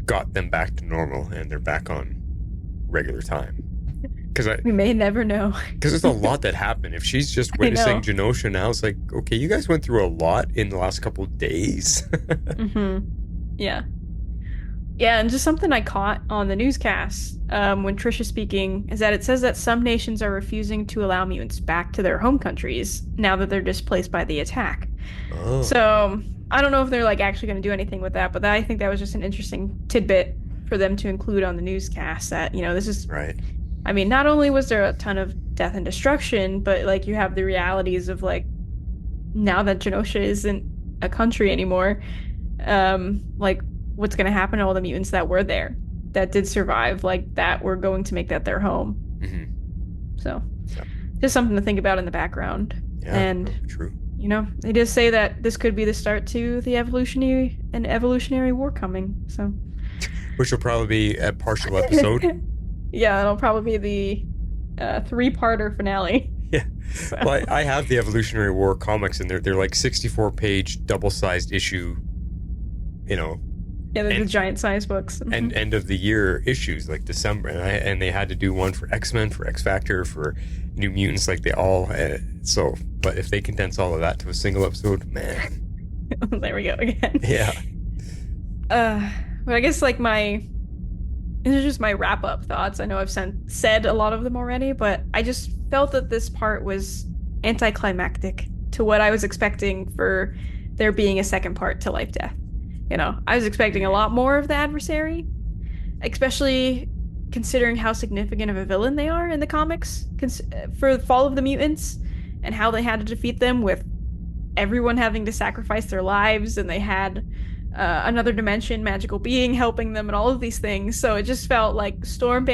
got them back to normal, and they're back on regular time. We may never know. Because there's a lot that happened. If she's just witnessing Genosha now, it's like, okay, you guys went through a lot in the last couple of days. Yeah. Yeah, and just something I caught on the newscast when Trisha's speaking is that it says that some nations are refusing to allow mutants back to their home countries now that they're displaced by the attack. Oh. So I don't know if they're like actually going to do anything with that, but I think that was just an interesting tidbit for them to include on the newscast that, this is... Right. I mean, not only was there a ton of death and destruction, but like you have the realities of like now that Genosha isn't a country anymore, like what's going to happen to all the mutants that were there that did survive, like that were going to make that their home. So just something to think about in the background. Yeah, and true. They just say that this could be the start to the evolutionary war coming. So which will probably be a partial episode. Yeah, it'll probably be the 3-parter finale. Yeah. So. Well, I have the Evolutionary War comics, and they're like 64-page double-sized issue, Yeah, they're the giant-sized books. And end of the year issues, like December, and they had to do one for X-Men, for X-Factor, for New Mutants, like they all. But if they condense all of that to a single episode, man. There we go again. Yeah. But I guess like these are just my wrap-up thoughts. I know I've said a lot of them already, but I just felt that this part was anticlimactic to what I was expecting for there being a second part to Life Death. I was expecting a lot more of the adversary, especially considering how significant of a villain they are in the comics for Fall of the Mutants and how they had to defeat them with everyone having to sacrifice their lives, and they had another dimension magical being helping them and all of these things. So it just felt like Forge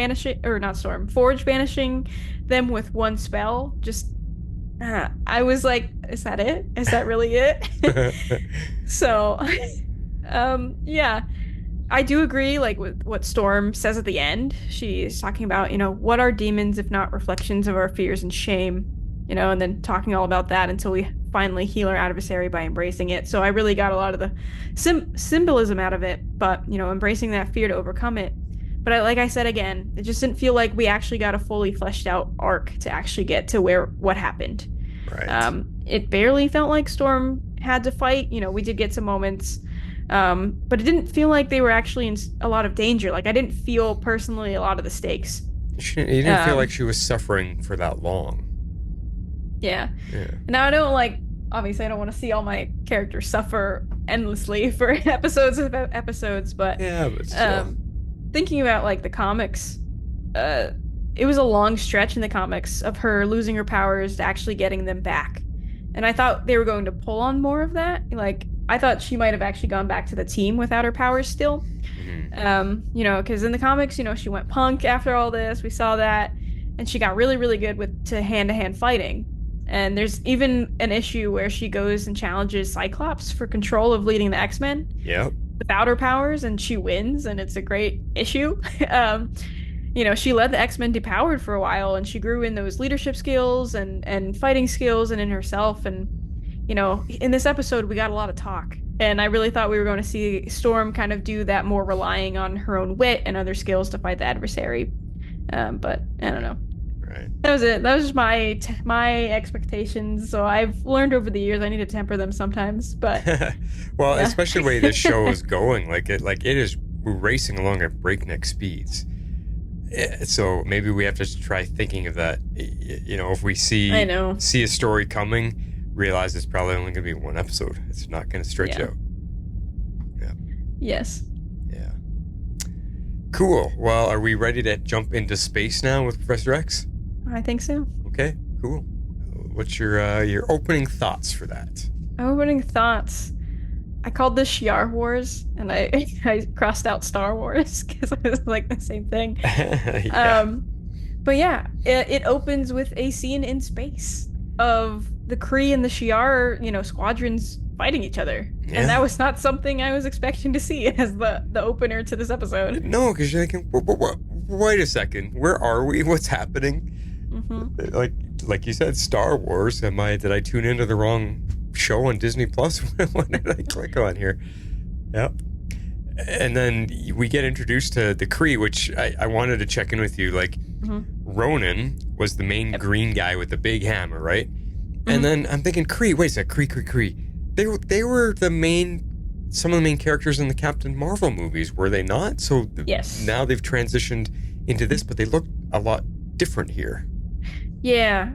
banishing them with one spell. Just I was like, is that it? Is that really it? So yeah, I do agree like with what Storm says at the end. She's talking about, what are demons if not reflections of our fears and shame, and then talking all about that until we finally heal our adversary by embracing it. So I really got a lot of the symbolism out of it, but embracing that fear to overcome it. But like I said again, it just didn't feel like we actually got a fully fleshed out arc to actually get to what happened. Right. It barely felt like Storm had to fight. We did get some moments, but it didn't feel like they were actually in a lot of danger. Like I didn't feel personally a lot of the stakes. You didn't feel like she was suffering for that long. Yeah. Now I don't obviously I don't want to see all my characters suffer endlessly for episodes, but yeah, but still. Thinking about the comics, it was a long stretch in the comics of her losing her powers to actually getting them back, and I thought they were going to pull on more of that. I thought she might have actually gone back to the team without her powers still. Because in the comics, she went punk after all this. We saw that, and she got really, really good to hand-to-hand fighting. And there's even an issue where she goes and challenges Cyclops for control of leading the X-Men. Yep. Without her powers, and she wins, and it's a great issue. She led the X-Men depowered for a while, and she grew in those leadership skills and fighting skills and in herself. And, in this episode, we got a lot of talk. And I really thought we were going to see Storm kind of do that, more relying on her own wit and other skills to fight the adversary. But I don't know. Right. That was it. That was just my expectations. So I've learned over the years I need to temper them sometimes. But well, especially the way this show is going, we're racing along at breakneck speeds. So maybe we have to try thinking of that. If we see a story coming, realize it's probably only going to be one episode. It's not going to stretch out. Yeah. Yes. Yeah. Cool. Well, are we ready to jump into space now with Professor X? I think so. Okay, cool. What's your opening thoughts for that? Opening thoughts. I called this Shi'ar Wars, and I crossed out Star Wars because it was like the same thing. Yeah. But yeah, it opens with a scene in space of the Kree and the Shi'ar, squadrons fighting each other. Yeah. And that was not something I was expecting to see as the opener to this episode. No, because you're thinking, wait a second, where are we? What's happening? Mm-hmm. Like you said, Star Wars. Did I tune into the wrong show on Disney Plus? What did I click on here? Yep. And then we get introduced to the Kree, which I wanted to check in with you. Ronan was the main green guy with the big hammer, right? Mm-hmm. And then I'm thinking, Kree. Wait a sec, Kree. They were some of the main characters in the Captain Marvel movies, were they not? So yes. Now they've transitioned into this, but they look a lot different here. Yeah.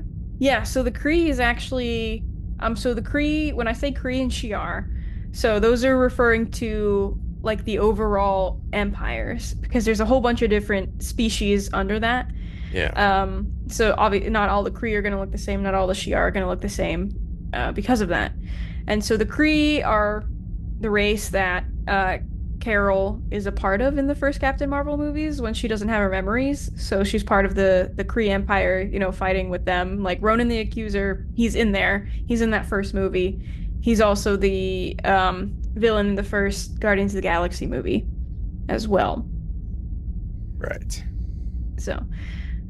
So the Kree is actually so the Kree, when I say Kree and Shi'ar, so those are referring to like the overall empires, because there's a whole bunch of different species under that. Yeah. So obviously not all the Kree are going to look the same, not all the Shi'ar are going to look the same because of that. And so the Kree are the race that Carol is a part of in the first Captain Marvel movies when she doesn't have her memories. So she's part of the Kree Empire, fighting with them. Like Ronan the Accuser, he's in there. He's in that first movie. He's also the villain in the first Guardians of the Galaxy movie as well. Right. So,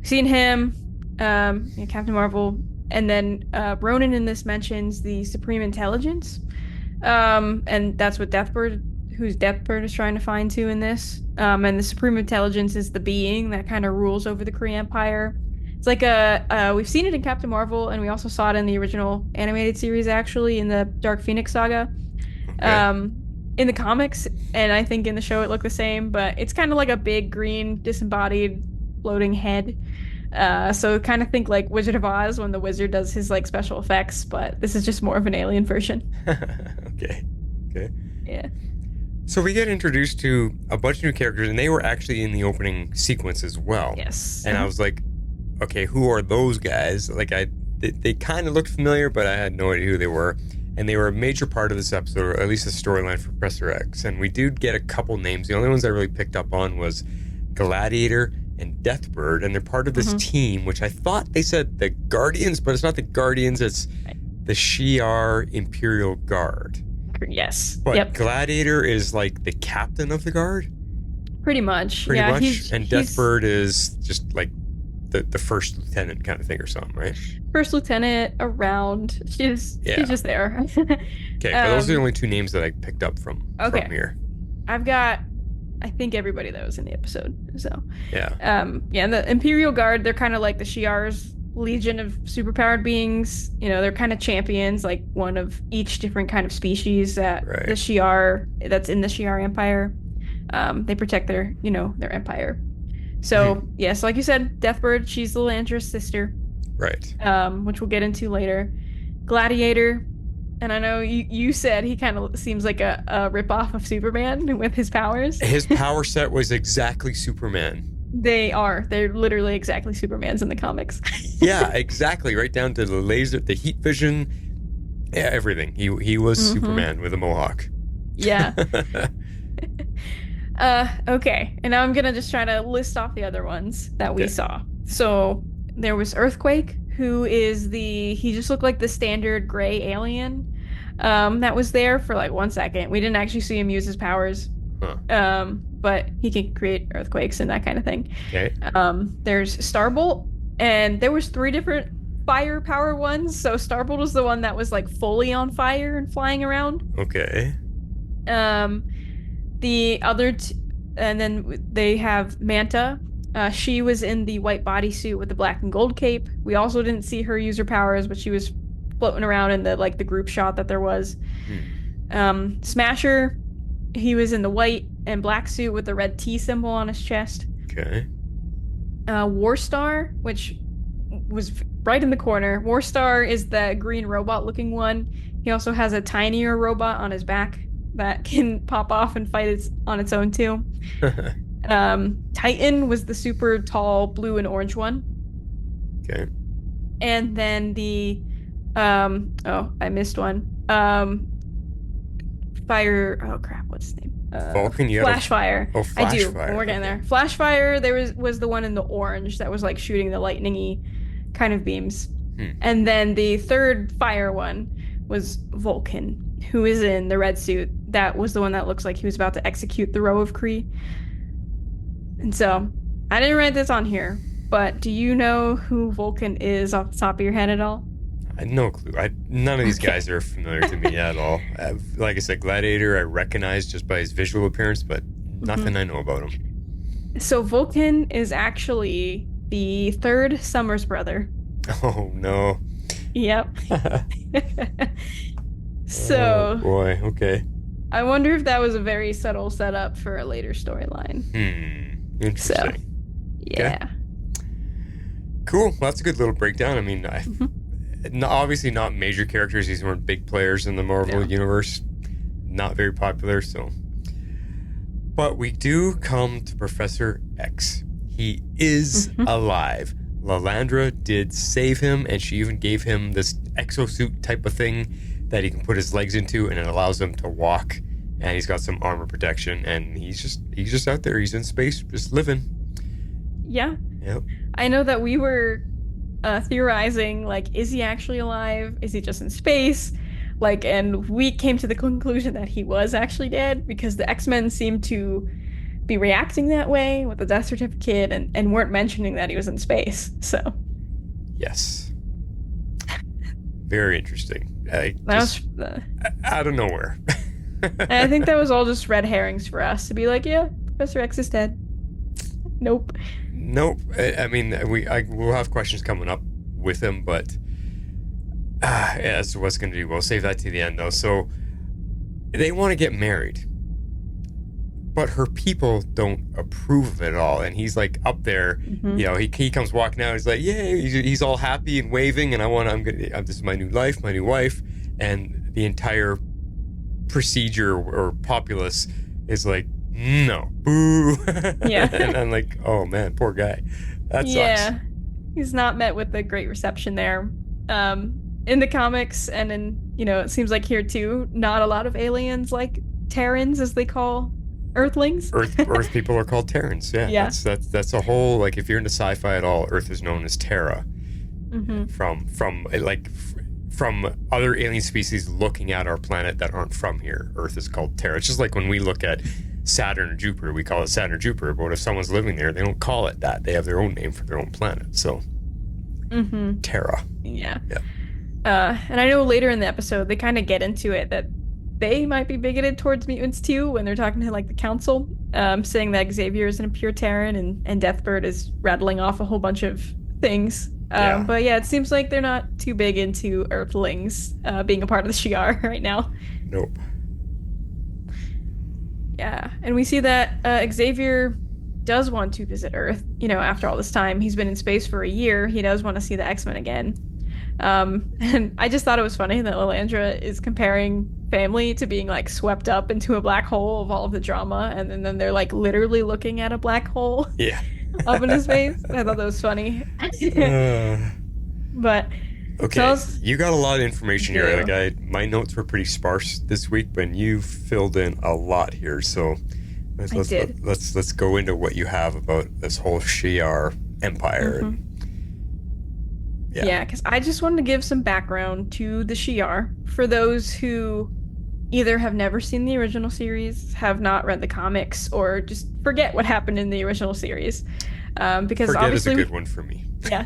seen him, Captain Marvel, and then Ronan in this mentions the Supreme Intelligence, and that's what who's Deathbird is trying to find too in this. And the Supreme Intelligence is the being that kind of rules over the Kree Empire. It's like we've seen it in Captain Marvel, and we also saw it in the original animated series, actually, in the Dark Phoenix saga. Okay. In the comics, and I think in the show it looked the same, but it's kind of like a big green disembodied floating head. So kind of think like Wizard of Oz when the wizard does his like special effects, but this is just more of an alien version. Okay. Yeah. So we get introduced to a bunch of new characters, and they were actually in the opening sequence as well. Yes. And I was like, okay, who are those guys? Like they kind of looked familiar, but I had no idea who they were. And they were a major part of this episode, or at least the storyline for Professor X. And we did get a couple names. The only ones I really picked up on was Gladiator and Deathbird, and they're part of this team, which I thought they said the Guardians, but it's not the Guardians, it's the Shi'ar Imperial Guard. Yes. But Gladiator is like the captain of the guard? Pretty much. And Deathbird is just like the first lieutenant kind of thing or something, right? First lieutenant around. She's just there. Okay, but those are the only two names that I picked up from here. I've got, I think, everybody that was in the episode. So yeah. And the Imperial Guard, they're kind of like the Shi'ar's legion of superpowered beings. They're kind of champions, like one of each different kind of species that the Shi'ar, that's in the Shi'ar Empire. They protect their empire. So yes, like you said, Deathbird, she's the Lilandra's sister. Right. Which we'll get into later. Gladiator, and I know you said he kind of seems like a ripoff of Superman with his powers. His power set was exactly Superman. They're literally exactly Superman's in the comics. Yeah, exactly. Right down to the laser, the heat vision, everything. He was Superman with a mohawk. Yeah. Okay, and now I'm gonna just try to list off the other ones that we saw. So there was Earthquake, who is he just looked like the standard gray alien that was there for like 1 second. We didn't actually see him use his powers. Huh. But he can create earthquakes and that kind of thing. Okay. There's Starbolt, and there was 3 different fire power ones. So Starbolt was the one that was like fully on fire and flying around. Okay. The other and then they have Manta. She was in the white bodysuit with the black and gold cape. We also didn't see her use her powers, but she was floating around in the group shot that there was. Smasher, he was in the white and black suit with the red T symbol on his chest. Okay. Warstar, which was right in the corner. Warstar is the green robot looking one. He also has a tinier robot on his back that can pop off and fight on its own too. Titan was the super tall blue and orange one. Okay. And then the I missed one. Fire. Oh crap! What's his name? Vulcan. Flashfire. Oh, Flashfire. I do. We're getting there. Flashfire. There was the one in the orange that was like shooting the lightning-y kind of beams. And then the third fire one was Vulcan, who is in the red suit. That was the one that looks like he was about to execute the row of Kree. And so, I didn't write this on here, but do you know who Vulcan is off the top of your head at all? I had no clue. None of these guys are familiar to me at all. Like I said, Gladiator I recognize just by his visual appearance, but nothing I know about him. So Vulcan is actually the third Summers brother. Oh, no. Yep. So... Oh, boy. Okay. I wonder if that was a very subtle setup for a later storyline. Interesting. So, yeah. Okay. Cool. Well, that's a good little breakdown. I mean, obviously not major characters. These weren't big players in the Marvel universe. Not very popular, so. But we do come to Professor X. He is alive. Lilandra did save him, and she even gave him this exosuit type of thing that he can put his legs into, and it allows him to walk. And he's got some armor protection, and he's just out there. He's in space, just living. Yeah. Yep. I know that we were theorizing, like, is he actually alive? Is he just in space? Like, and we came to the conclusion that he was actually dead because the X-Men seemed to be reacting that way with the death certificate and weren't mentioning that he was in space. So. Yes. Very interesting. Out of nowhere. And I think that was all just red herrings for us to be like, yeah, Professor X is dead. Nope. I mean, we'll have questions coming up with him, but as to what's going to do, we'll save that to the end, though. So they want to get married, but her people don't approve of it at all. And he's like up there, you know, he comes walking out. He's like, yeah, he's all happy and waving, and this is my new life, my new wife, and the entire procedure or populace is like, no, boo. Yeah. And I'm like, oh man, poor guy. That sucks. Yeah, he's not met with a great reception there. In the comics, and in, you know, it seems like here too, not a lot of aliens like Terrans, as they call Earthlings. Earth people are called Terrans. Yeah. That's a whole, like, if you're into sci-fi at all, Earth is known as Terra. From other alien species looking at our planet that aren't from here. Earth is called Terra. It's just like when we look at Saturn or Jupiter, we call it Saturn or Jupiter, but if someone's living there, they don't call it that. They have their own name for their own planet. So, Terra. Yeah. And I know later in the episode, they kind of get into it that they might be bigoted towards mutants too when they're talking to, like, the council, saying that Xavier isn't a pure Terran and Deathbird is rattling off a whole bunch of things. But yeah, it seems like they're not too big into Earthlings being a part of the Shi'ar right now. Nope. Yeah, and we see that Xavier does want to visit Earth. You know, after all this time, he's been in space for a year. He does want to see the X-Men again. And I just thought it was funny that Lilandra is comparing family to being, like, swept up into a black hole of all of the drama, and then they're, like, literally looking at a black hole. Yeah. Up in his face. I thought that was funny. But okay, you got a lot of information here. Like, my notes were pretty sparse this week, but you filled in a lot here. So let's go into what you have about this whole Shi'ar empire. Yeah, because I just wanted to give some background to the Shi'ar for those who either have never seen the original series, have not read the comics, or just forget what happened in the original series. Because Forget obviously, is a good one for me. yeah,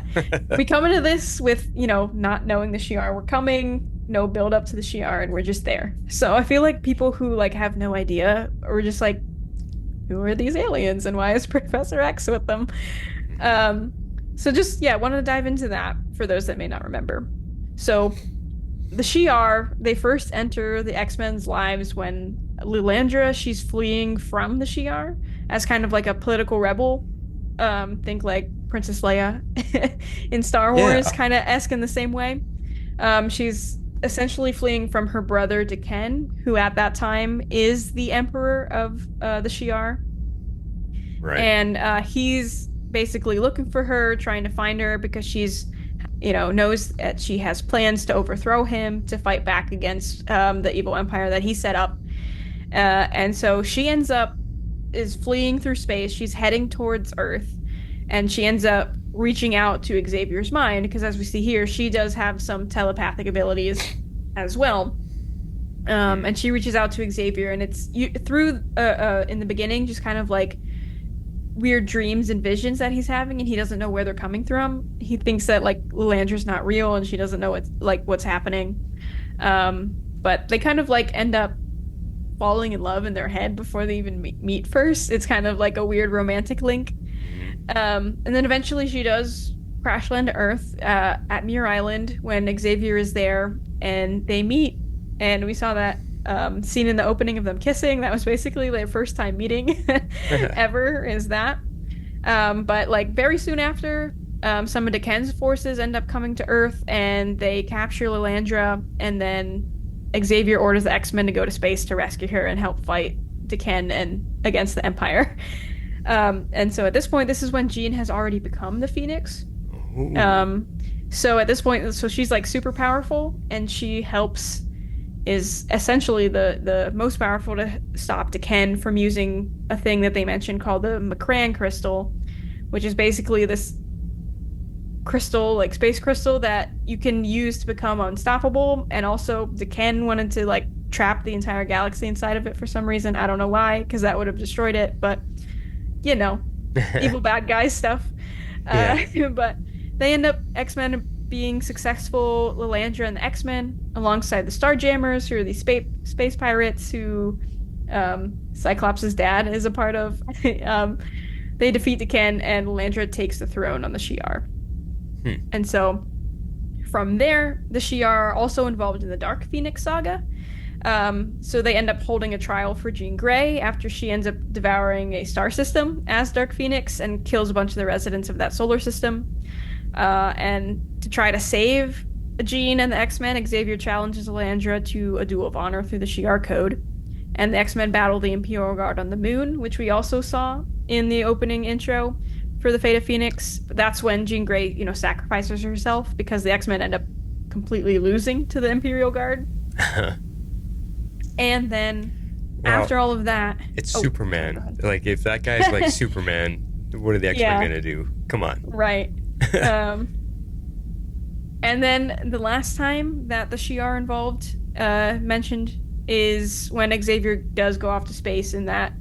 we come into this with, not knowing the Shi'ar. We're coming, no build up to the Shi'ar, and we're just there. So I feel like people who like have no idea or just like, who are these aliens and why is Professor X with them? So just, wanted to dive into that for those that may not remember. So the Shi'ar, they first enter the X-Men's lives when Lilandra, she's fleeing from the Shi'ar as kind of like a political rebel. Think like Princess Leia in Star Wars, kind of esque in the same way. She's essentially fleeing from her brother Deken, who at that time is the emperor of the Shi'ar. Right. And he's basically looking for her, trying to find her because she's, knows that she has plans to overthrow him, to fight back against the evil empire that he set up. And so she is fleeing through space. She's heading towards Earth, and she ends up reaching out to Xavier's mind because, as we see here, she does have some telepathic abilities as well. And she reaches out to Xavier, and it's through in the beginning, just kind of like weird dreams and visions that he's having, and he doesn't know where they're coming from. He thinks that like Lilandra's not real, and she doesn't know what's happening. But they kind of like end up falling in love in their head before they even meet first. It's kind of like a weird romantic link. And then eventually she does crash land to Earth at Muir Island when Xavier is there, and they meet. And we saw that scene in the opening of them kissing. That was basically their first time meeting ever, is that. But like very soon after, some of Deken's forces end up coming to Earth, and they capture Lilandra, and then Xavier orders the X-Men to go to space to rescue her and help fight Deken and against the Empire. And so at this point, this is when Jean has already become the Phoenix. So at this point, so she's like super powerful, and she is essentially the most powerful to stop Deken from using a thing that they mentioned called the Macran crystal, which is basically this crystal, like space crystal, that you can use to become unstoppable. And also Deken wanted to like trap the entire galaxy inside of it for some reason. I don't know why, because that would have destroyed it, but evil bad guy stuff. But they end up, X-Men being successful, Lilandra and the X-Men alongside the Starjammers, who are these space pirates who Cyclops' dad is a part of. They defeat Deken, and Lilandra takes the throne on the Shi'ar. And so from there, the Shi'ar are also involved in the Dark Phoenix saga. So they end up holding a trial for Jean Grey after she ends up devouring a star system as Dark Phoenix and kills a bunch of the residents of that solar system. And to try to save Jean and the X-Men, Xavier challenges Lilandra to a duel of honor through the Shi'ar code. And the X-Men battle the Imperial Guard on the moon, which we also saw in the opening intro for the Fate of Phoenix. That's when Jean Grey, sacrifices herself because the X-Men end up completely losing to the Imperial Guard. And then after all of that, it's Superman. Like if that guy's like Superman, what are the X-Men gonna do? Come on. Right. And then the last time that the Shi'ar involved mentioned is when Xavier does go off to space in that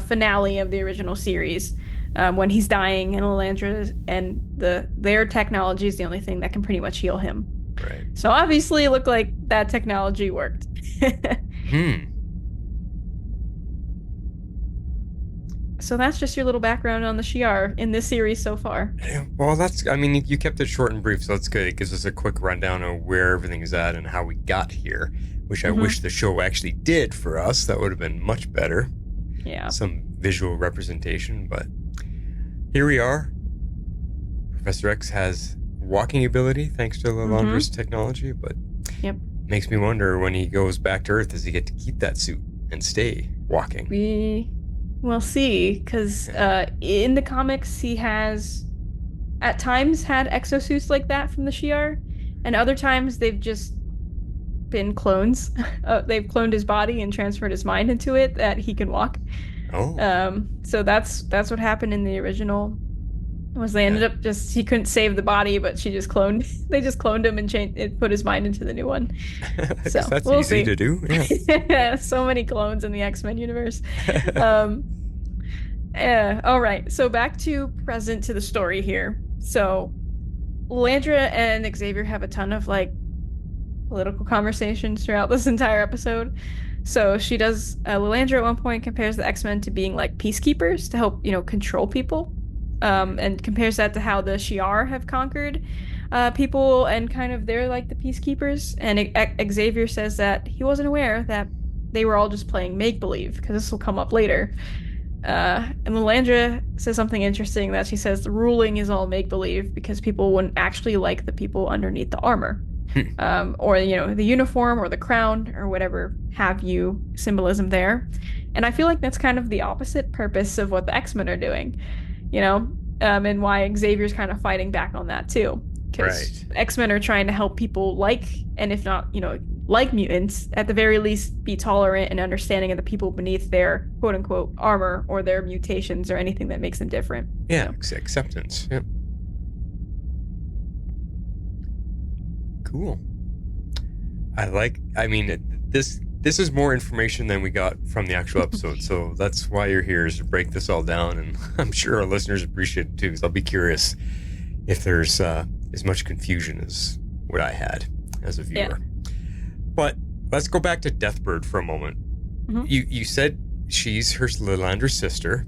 finale of the original series, when he's dying, and Lilandra and their technology is the only thing that can pretty much heal him. Right. So obviously it looked like that technology worked. So that's just your little background on the Shi'ar in this series so far. Well, you kept it short and brief, so that's good. It gives us a quick rundown of where everything is at and how we got here, which I wish the show actually did for us. That would have been much better. Yeah. Some visual representation, but here we are. Professor X has walking ability thanks to Lilandra's technology, but makes me wonder when he goes back to Earth, does he get to keep that suit and stay walking? We'll see, because in the comics, he has at times had exosuits like that from the Shi'ar, and other times they've just been clones. They've cloned his body and transferred his mind into it that he can walk. Oh. So that's what happened in the original Was they ended up just he couldn't save the body, but she just cloned. They just cloned him and changed it, put his mind into the new one. So That's we'll easy see. to do. Yeah. So many clones in the X-Men universe. All right. So back to present to the story here. So Lilandra and Xavier have a ton of like political conversations throughout this entire episode. So she does. Lilandra at one point compares the X-Men to being like peacekeepers to help control people. And compares that to how the Shi'ar have conquered people and kind of they're like the peacekeepers. And Xavier says that he wasn't aware that they were all just playing make-believe, because this will come up later. And Lilandra says something interesting, that she says the ruling is all make-believe because people wouldn't actually like the people underneath the armor. Or, the uniform or the crown or whatever have you symbolism there. And I feel like that's kind of the opposite purpose of what the X-Men are doing. And why Xavier's kind of fighting back on that too, because X-Men are trying to help people and if not, like mutants, at the very least be tolerant and understanding of the people beneath their quote unquote armor or their mutations or anything that makes them different. Yeah, acceptance. Yep. Cool. This is more information than we got from the actual episode, so that's why you're here, is to break this all down, and I'm sure our listeners appreciate it too, because I'll be curious if there's as much confusion as what I had as a viewer. Yeah. But let's go back to Deathbird for a moment. Mm-hmm. You said she's her Lilandra's sister.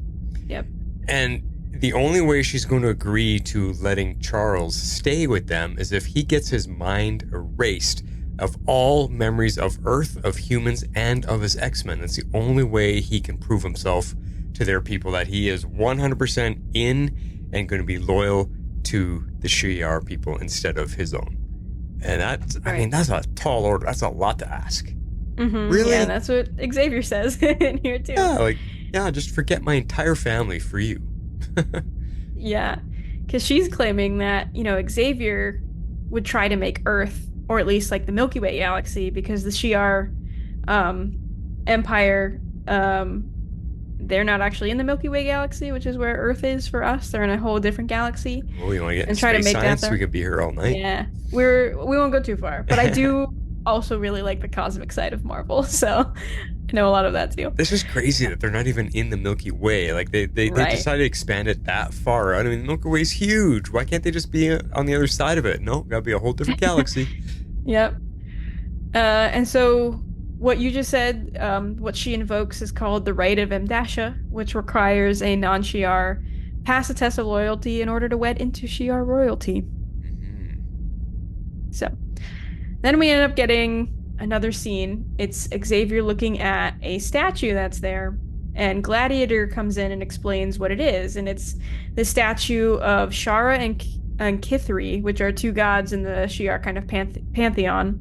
Yep. And the only way she's going to agree to letting Charles stay with them is if he gets his mind erased of all memories of Earth, of humans, and of his X-Men. That's the only way he can prove himself to their people that he is 100% in and going to be loyal to the Shi'ar people instead of his own. And that's a tall order. That's a lot to ask. Mm-hmm. Really? Yeah, that's what Xavier says in here too. Yeah, just forget my entire family for you. Yeah, because she's claiming that, Xavier would try to make Earth, or at least like the Milky Way galaxy, because the Shi'ar Empire, they're not actually in the Milky Way galaxy, which is where Earth is for us. They're in a whole different galaxy. Oh, you want to get and try to make science? that We could be here all night. Yeah, we won't go too far, but I do also really like the cosmic side of Marvel, so I know a lot of that too. This is crazy that they're not even in the Milky Way. Like they decided to expand it that far. I mean, the Milky Way's huge. Why can't they just be on the other side of it? No, gotta be a whole different galaxy. Yep. And so what you just said, what she invokes is called the Rite of Mdasha, which requires a non-Shi'ar pass a test of loyalty in order to wed into Shi'ar royalty. Mm-hmm. So then we end up getting another scene. It's Xavier looking at a statue that's there, and Gladiator comes in and explains what it is. And it's the statue of Shara and Kithri, which are two gods in the Shi'ar kind of pantheon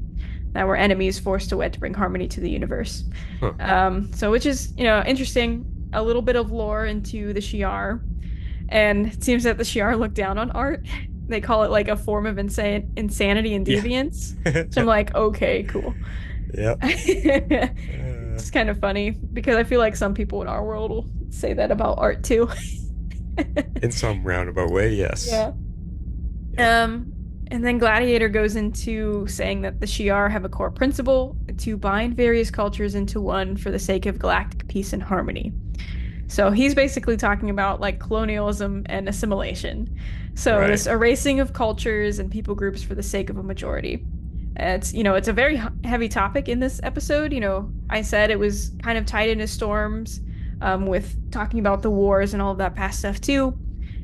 that were enemies forced to wed to bring harmony to the universe. Huh. So which is, interesting, a little bit of lore into the Shi'ar. And it seems that the Shi'ar look down on art. They call it like a form of insanity and deviance. Yeah. So I'm like, okay, cool. Yep. It's kind of funny because I feel like some people in our world will say that about art too. In some roundabout way, yes. Yeah. And then Gladiator goes into saying that the Shi'ar have a core principle to bind various cultures into one for the sake of galactic peace and harmony. So he's basically talking about like colonialism and assimilation. So this erasing of cultures and people groups for the sake of a majority. It's a very heavy topic in this episode. I said it was kind of tied into Storms, with talking about the wars and all of that past stuff too.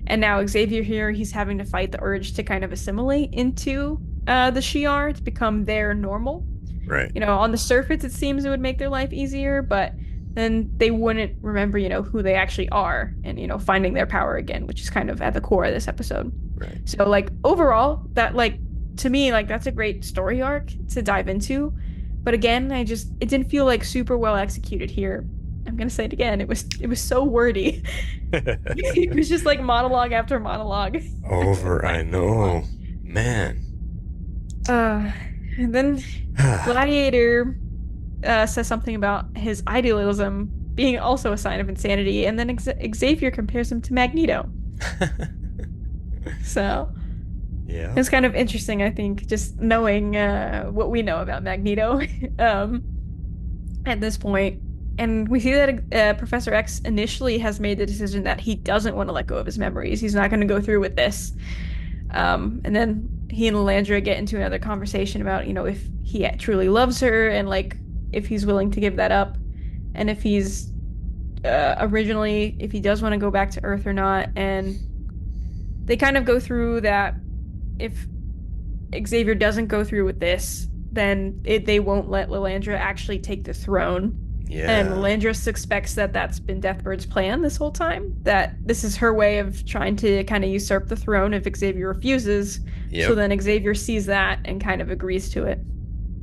And now Xavier here, he's having to fight the urge to kind of assimilate into the Shi'ar to become their normal. Right. On the surface, it seems it would make their life easier, but then they wouldn't remember, who they actually are and, finding their power again, which is kind of at the core of this episode. Right. So, overall, that, to me, that's a great story arc to dive into. But again, it didn't feel, super well executed here. I'm going to say it again. It was so wordy. It was just, monologue after monologue. I know. Man. And then Gladiator says something about his idealism being also a sign of insanity, and then Xavier compares him to Magneto. So Yeah. it's kind of interesting, I think, just knowing what we know about Magneto at this point. And we see that Professor X initially has made the decision that he doesn't want to let go of his memories. He's not going to go through with this. And then he and Lilandra get into another conversation about, if he truly loves her and like if he's willing to give that up, and if he's if he does want to go back to Earth or not. And they kind of go through that if Xavier doesn't go through with this, then they won't let Lilandra actually take the throne. Yeah. And Lilandra suspects that that's been Deathbird's plan this whole time, that this is her way of trying to kind of usurp the throne if Xavier refuses. Yep. So then Xavier sees that and kind of agrees to it.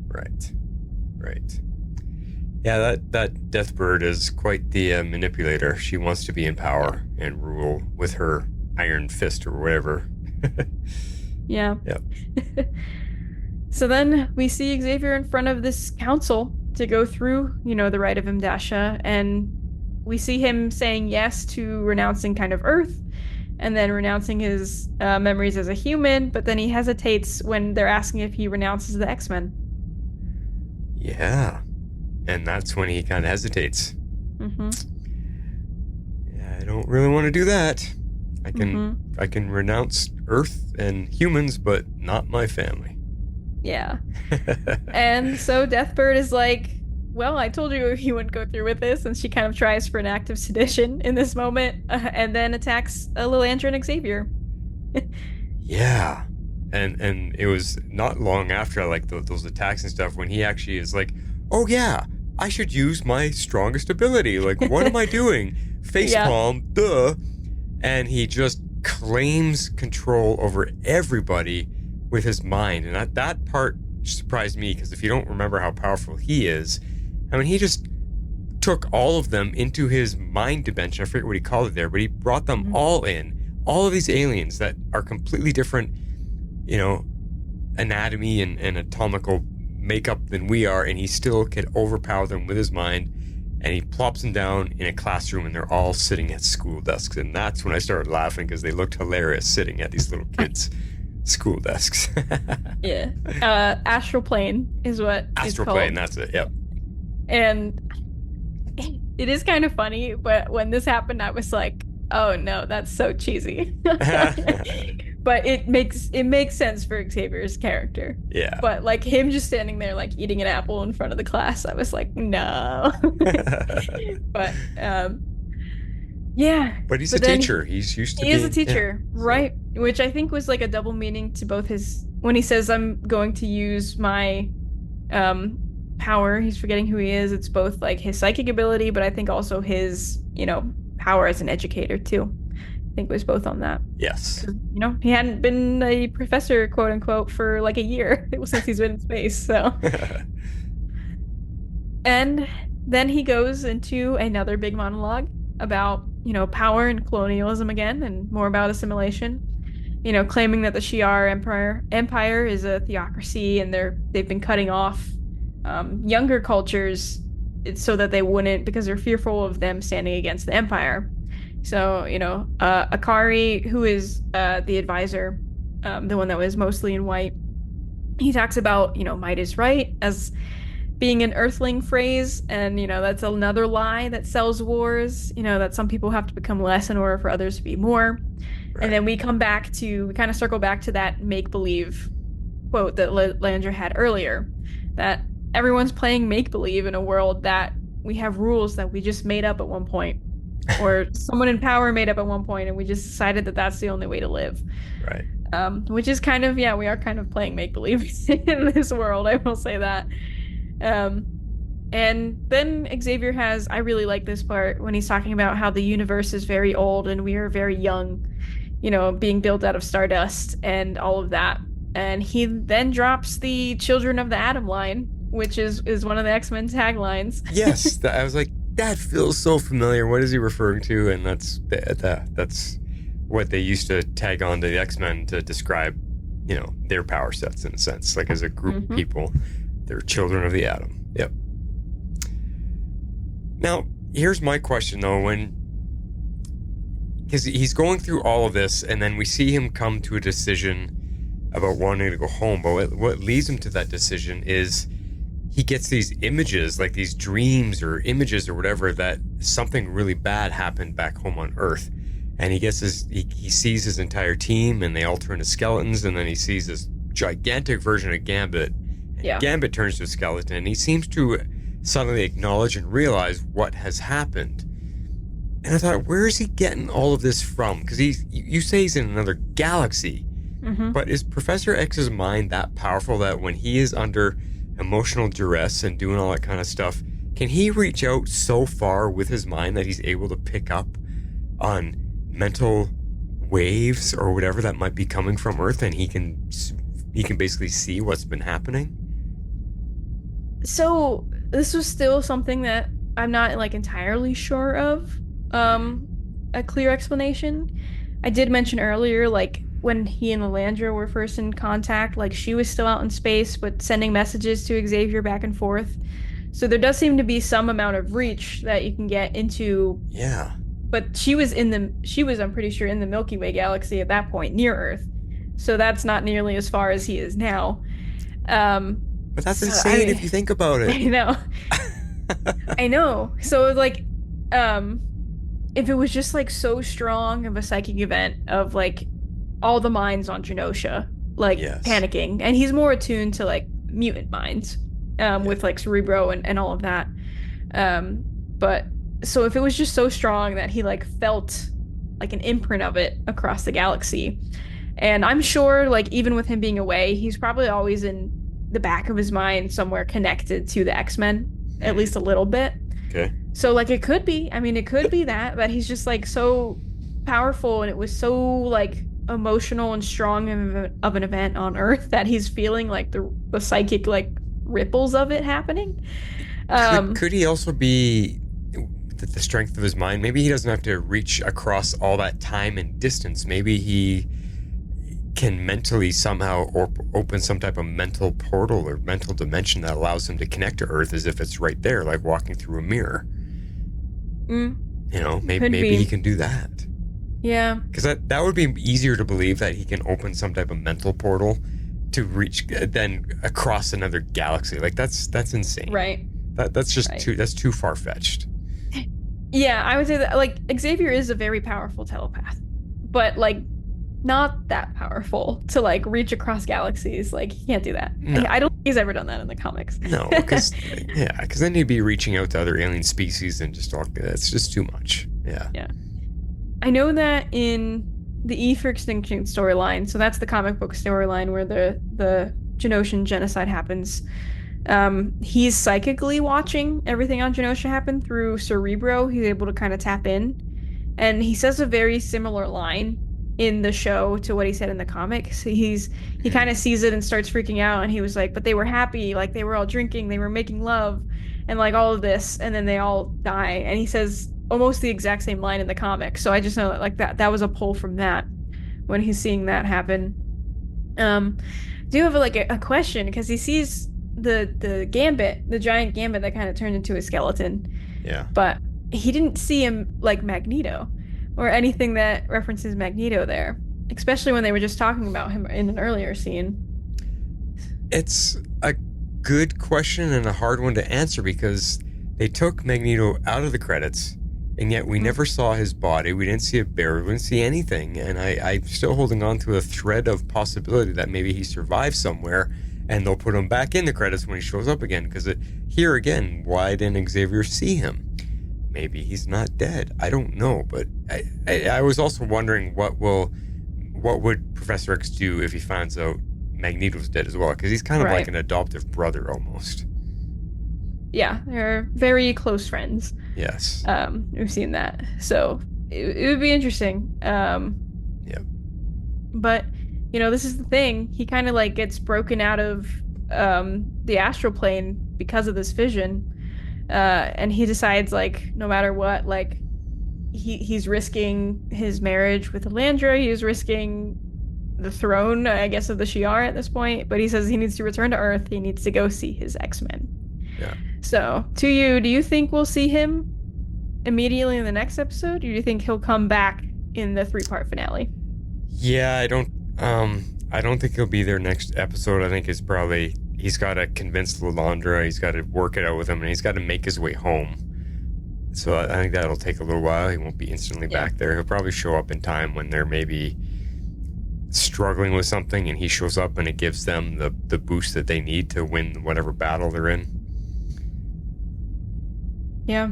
Right. Yeah, that Deathbird is quite the manipulator. She wants to be in power and rule with her iron fist or whatever. Yeah. Yep. So then we see Xavier in front of this council to go through, the rite of Imdasha, and we see him saying yes to renouncing kind of Earth and then renouncing his memories as a human, but then he hesitates when they're asking if he renounces the X-Men. Yeah. And that's when he kind of hesitates. Mm-hmm. Yeah, I don't really want to do that. I can renounce Earth and humans, but not my family. Yeah. And so Deathbird is like, well, I told you he wouldn't go through with this, and she kind of tries for an act of sedition in this moment, and then attacks Lilandra and Xavier. Yeah. And it was not long after like those attacks and stuff when he actually is like, oh yeah, I should use my strongest ability. Like, what am I doing? Facepalm, duh. And he just claims control over everybody with his mind. And that part surprised me, because if you don't remember how powerful he is, I mean, he just took all of them into his mind dimension. I forget what he called it there, but he brought them all in. All of these aliens that are completely different, anatomy and anatomical makeup than we are, and he still can overpower them with his mind. And he plops them down in a classroom, and they're all sitting at school desks. And that's when I started laughing, because they looked hilarious sitting at these little kids' school desks. Yeah. Astral plane is what Astral plane, that's it, yep. And it is kind of funny, but when this happened, I was like, oh no, that's so cheesy. But it makes sense for Xavier's character. Yeah. But like him just standing there like eating an apple in front of the class, I was like, no. But yeah. But he's a teacher. He's used to He is a teacher, right? So. Which I think was like a double meaning to both his, when he says I'm going to use my power, he's forgetting who he is. It's both like his psychic ability, but I think also his, power as an educator too. I think it was both on that. Yes. He hadn't been a professor, quote unquote, for like a year since he's been in space. So, and then he goes into another big monologue about, power and colonialism again, and more about assimilation. Claiming that the Shi'ar Empire is a theocracy, and they've been cutting off younger cultures so that they wouldn't, because they're fearful of them standing against the Empire. So, Akari, who is the advisor, the one that was mostly in white, he talks about, might is right as being an Earthling phrase. And, that's another lie that sells wars, that some people have to become less in order for others to be more. Right. And then we kind of circle back to that make-believe quote that Lilandra had earlier, that everyone's playing make-believe in a world that we have rules that we just made up at one point. Or someone in power made up at one point, and we just decided that that's the only way to live. Right. Which is kind of, we are kind of playing make-believe in this world, I will say that. And then Xavier I really like this part when he's talking about how the universe is very old and we are very young, being built out of stardust and all of that. And he then drops the Children of the Atom line, which is one of the X-Men taglines. Yes, I was like, that feels so familiar. What is he referring to? And that's what they used to tag on to the X-Men to describe, their power sets in a sense. Like as a group of people, they're children of the atom. Yep. Now, here's my question though. When because he's going through all of this, and then we see him come to a decision about wanting to go home. But what leads him to that decision is he gets these images, like these dreams or images or whatever, that something really bad happened back home on Earth. And he gets he sees his entire team, and they all turn to skeletons, and then he sees this gigantic version of Gambit. And Gambit turns to a skeleton, and he seems to suddenly acknowledge and realize what has happened. And I thought, where is he getting all of this from? Because you say he's in another galaxy, but is Professor X's mind that powerful that when he is under emotional duress and doing all that kind of stuff, can he reach out so far with his mind that he's able to pick up on mental waves or whatever that might be coming from Earth, and he can basically see what's been happening? So this was still something that I'm not like entirely sure of a clear explanation. I did mention earlier, like when he and Lilandra were first in contact, like she was still out in space but sending messages to Xavier back and forth. So there does seem to be some amount of reach that you can get into. Yeah. But she was I'm pretty sure, in the Milky Way galaxy at that point, near Earth. So that's not nearly as far as he is now. But that's insane if you think about it. I know. I know. So like, if it was just like so strong of a psychic event of like all the minds on Genosha, like panicking, and he's more attuned to like mutant minds, with like Cerebro and all of that. But so if it was just so strong that he like felt like an imprint of it across the galaxy, and I'm sure like even with him being away, he's probably always in the back of his mind somewhere connected to the X-Men, at least a little bit. Okay. So like it could be that, but he's just like so powerful, and it was so like emotional and strong of an event on Earth that he's feeling like the psychic like ripples of it happening. Could he also be the strength of his mind? Maybe he doesn't have to reach across all that time and distance. Maybe he can mentally somehow open some type of mental portal or mental dimension that allows him to connect to Earth as if it's right there, like walking through a mirror. You know, maybe he can do that. Yeah. Because that would be easier to believe, that he can open some type of mental portal to reach then across another galaxy. Like that's insane. Right. That's just too far-fetched. Yeah, I would say that like Xavier is a very powerful telepath, but like not that powerful to like reach across galaxies. Like he can't do that. No. I don't think he's ever done that in the comics. No, because then he'd be reaching out to other alien species and just it's just too much. Yeah. Yeah. I know that in the E for Extinction storyline, so that's the comic book storyline where the Genosian genocide happens. He's psychically watching everything on Genosha happen through Cerebro. He's able to kind of tap in, and he says a very similar line in the show to what he said in the comics. He kind of sees it and starts freaking out, and he was like, but they were happy, like they were all drinking, they were making love, and like all of this, and then they all die. And he says almost the exact same line in the comic. So I just know that like that was a pull from that when he's seeing that happen. Do you have like a question, because he sees the Gambit, the giant Gambit that kind of turned into a skeleton. Yeah. But he didn't see him like Magneto or anything that references Magneto there, especially when they were just talking about him in an earlier scene. It's a good question and a hard one to answer, because they took Magneto out of the credits, and yet we never saw his body. We didn't see a burial. We didn't see anything. And I'm still holding on to a thread of possibility that maybe he survived somewhere, and they'll put him back in the credits when he shows up again. Because here again, why didn't Xavier see him? Maybe he's not dead. I don't know. But I was also wondering what would Professor X do if he finds out Magneto's dead as well? Because he's kind of like an adoptive brother almost. Yeah, they're very close friends. Yes. We've seen that. So it would be interesting. Yeah. But, you know, this is the thing. He kind of like gets broken out of the astral plane because of this vision. And he decides, like, no matter what, like, he's risking his marriage with Lilandra. He's risking the throne, I guess, of the Shi'ar at this point. But he says he needs to return to Earth. He needs to go see his X-Men. Yeah. So, to you, do you think we'll see him immediately in the next episode? Or do you think he'll come back in the 3-part finale. Yeah, I don't think he'll be there next episode. I think it's probably he's got to convince Lilandra, he's got to work it out with him, and he's got to make his way home. So I think that'll take a little while. He won't be instantly back there. He'll probably show up in time when they're maybe struggling with something, and he shows up and it gives them the boost that they need to win whatever battle they're in. Yeah.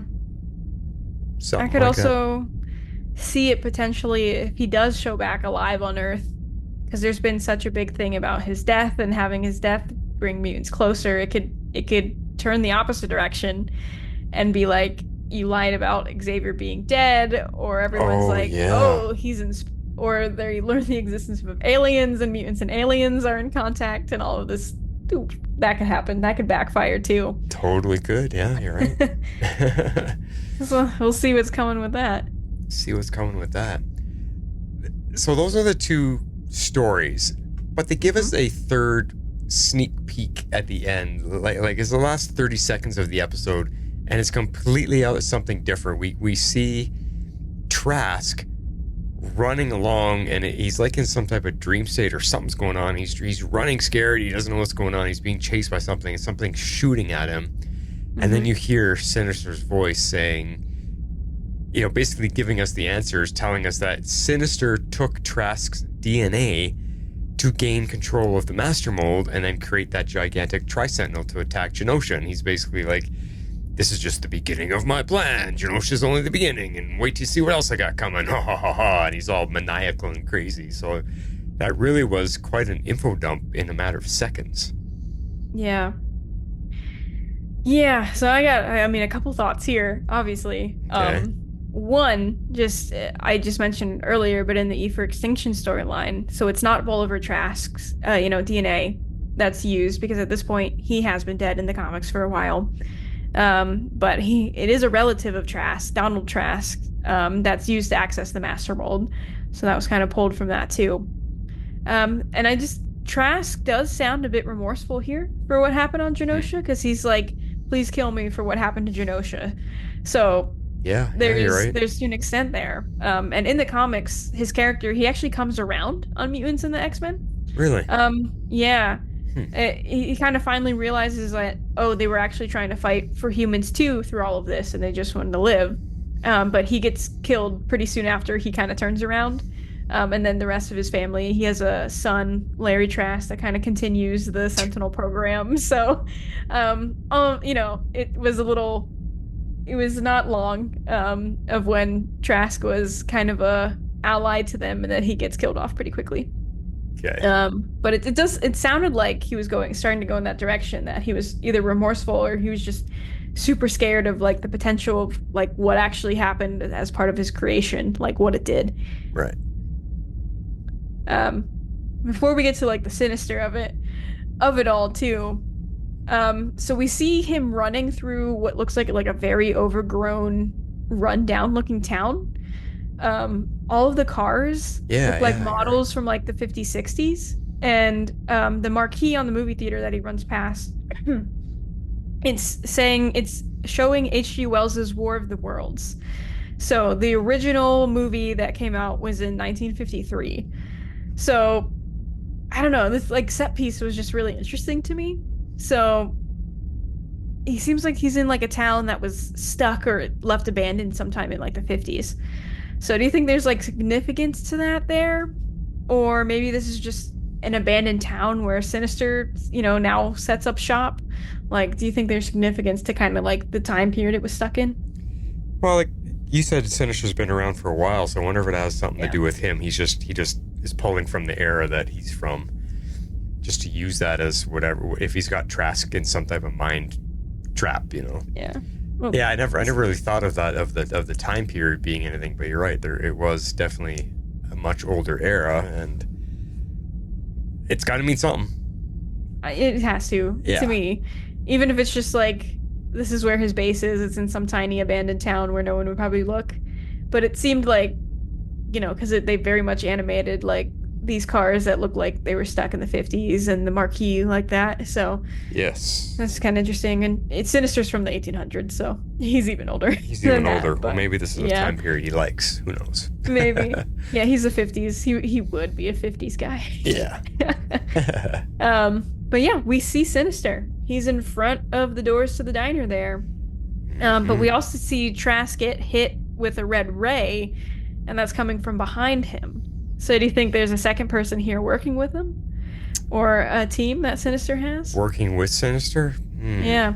Something I could like also see it potentially if he does show back alive on Earth, because there's been such a big thing about his death and having his death bring mutants closer. It could turn the opposite direction and be like, you lied about Xavier being dead, or everyone's or they learn the existence of aliens, and mutants and aliens are in contact, and all of this. Ooh, that could happen. That could backfire too. Totally could. Yeah, you're right. So we'll see what's coming with that. So those are the 2 stories, but they give us a third sneak peek at the end. Like it's the last 30 seconds of the episode, and it's completely out of something different. We see Trask running along, and he's like in some type of dream state, or something's going on. He's running scared. He doesn't know what's going on. He's being chased by something, and something's shooting at him. And then you hear Sinister's voice saying, basically giving us the answers, telling us that Sinister took Trask's DNA to gain control of the Master Mold and then create that gigantic Tri-Sentinel to attack Genosha. And he's basically like, this is just the beginning of my plan. Genosha's only the beginning, and wait to see what else I got coming. Ha ha ha ha. And he's all maniacal and crazy. So that really was quite an info dump in a matter of seconds. Yeah. Yeah, so a couple thoughts here, obviously. Okay. One, I just mentioned earlier, but in the E for Extinction storyline, so it's not Bolivar Trask's, DNA that's used, because at this point, he has been dead in the comics for a while. But it is a relative of Trask, Donald Trask, that's used to access the Master Mold. So that was kind of pulled from that too. Trask does sound a bit remorseful here for what happened on Genosha, because he's like, please kill me for what happened to Genosha. So you're right. There's to an extent there. And in the comics, his character, he actually comes around on mutants in the X-Men. Really? Yeah. He kind of finally realizes that, they were actually trying to fight for humans too through all of this, and they just wanted to live. But he gets killed pretty soon after he kind of turns around. And then the rest of his family, he has a son, Larry Trask, that kind of continues the Sentinel program. So, it was not long of when Trask was kind of a ally to them, and then he gets killed off pretty quickly. Okay. But it sounded like he was starting to go in that direction, that he was either remorseful or he was just super scared of like the potential of like what actually happened as part of his creation, like what it did. Right. Before we get to like the sinister of it all too, so we see him running through what looks like a very overgrown, run-down looking town. All of the cars look like models from like the 50s, 60s, and the marquee on the movie theater that he runs past, it's showing H.G. Wells's War of the Worlds. So the original movie that came out was in 1953. So I don't know, this like set piece was just really interesting to me. So he seems like he's in like a town that was stuck or left abandoned sometime in like the 50s. So do you think there's like significance to that there? Or maybe this is just an abandoned town where Sinister, now sets up shop? Like, do you think there's significance to kind of like the time period it was stuck in? Well, like you said, Sinister's been around for a while, so I wonder if it has something to do with him. He just is pulling from the era that he's from, just to use that as whatever. If he's got Trask in some type of mind trap, Yeah. Well, yeah, I never really thought of that of the time period being anything, but you're right. It was definitely a much older era, and it's got to mean something. It has to me, even if it's just like this is where his base is. It's in some tiny abandoned town where no one would probably look, but it seemed like, because they very much animated like these cars that look like they were stuck in the 50s and the marquee like that. So Yes. that's kind of interesting. And Sinister's from the 1800s, so he's even older. He's even than older. that, Well, maybe this is a yeah. time period he likes. Who knows? Maybe. Yeah, he's the 50s. He would be a 50s guy. Yeah. But yeah, we see Sinister. He's in front of the doors to the diner there. But we also see Trask get hit with a red ray, and that's coming from behind him. So do you think there's a second person here working with him? Or a team that Sinister has? Working with Sinister? Yeah.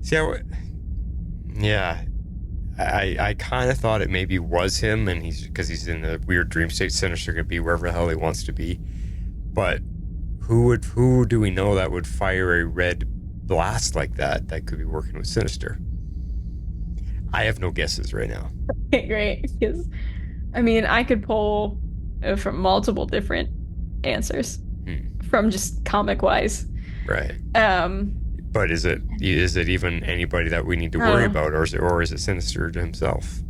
See, I kind of thought it maybe was him, and because he's in a weird dream state. Sinister could be wherever the hell he wants to be. But who do we know that would fire a red blast like that could be working with Sinister? I have no guesses right now. Great. Because, I mean, I could pull from multiple different answers from just comic-wise. Right. But is it even anybody that we need to worry about, or is it Sinister himself?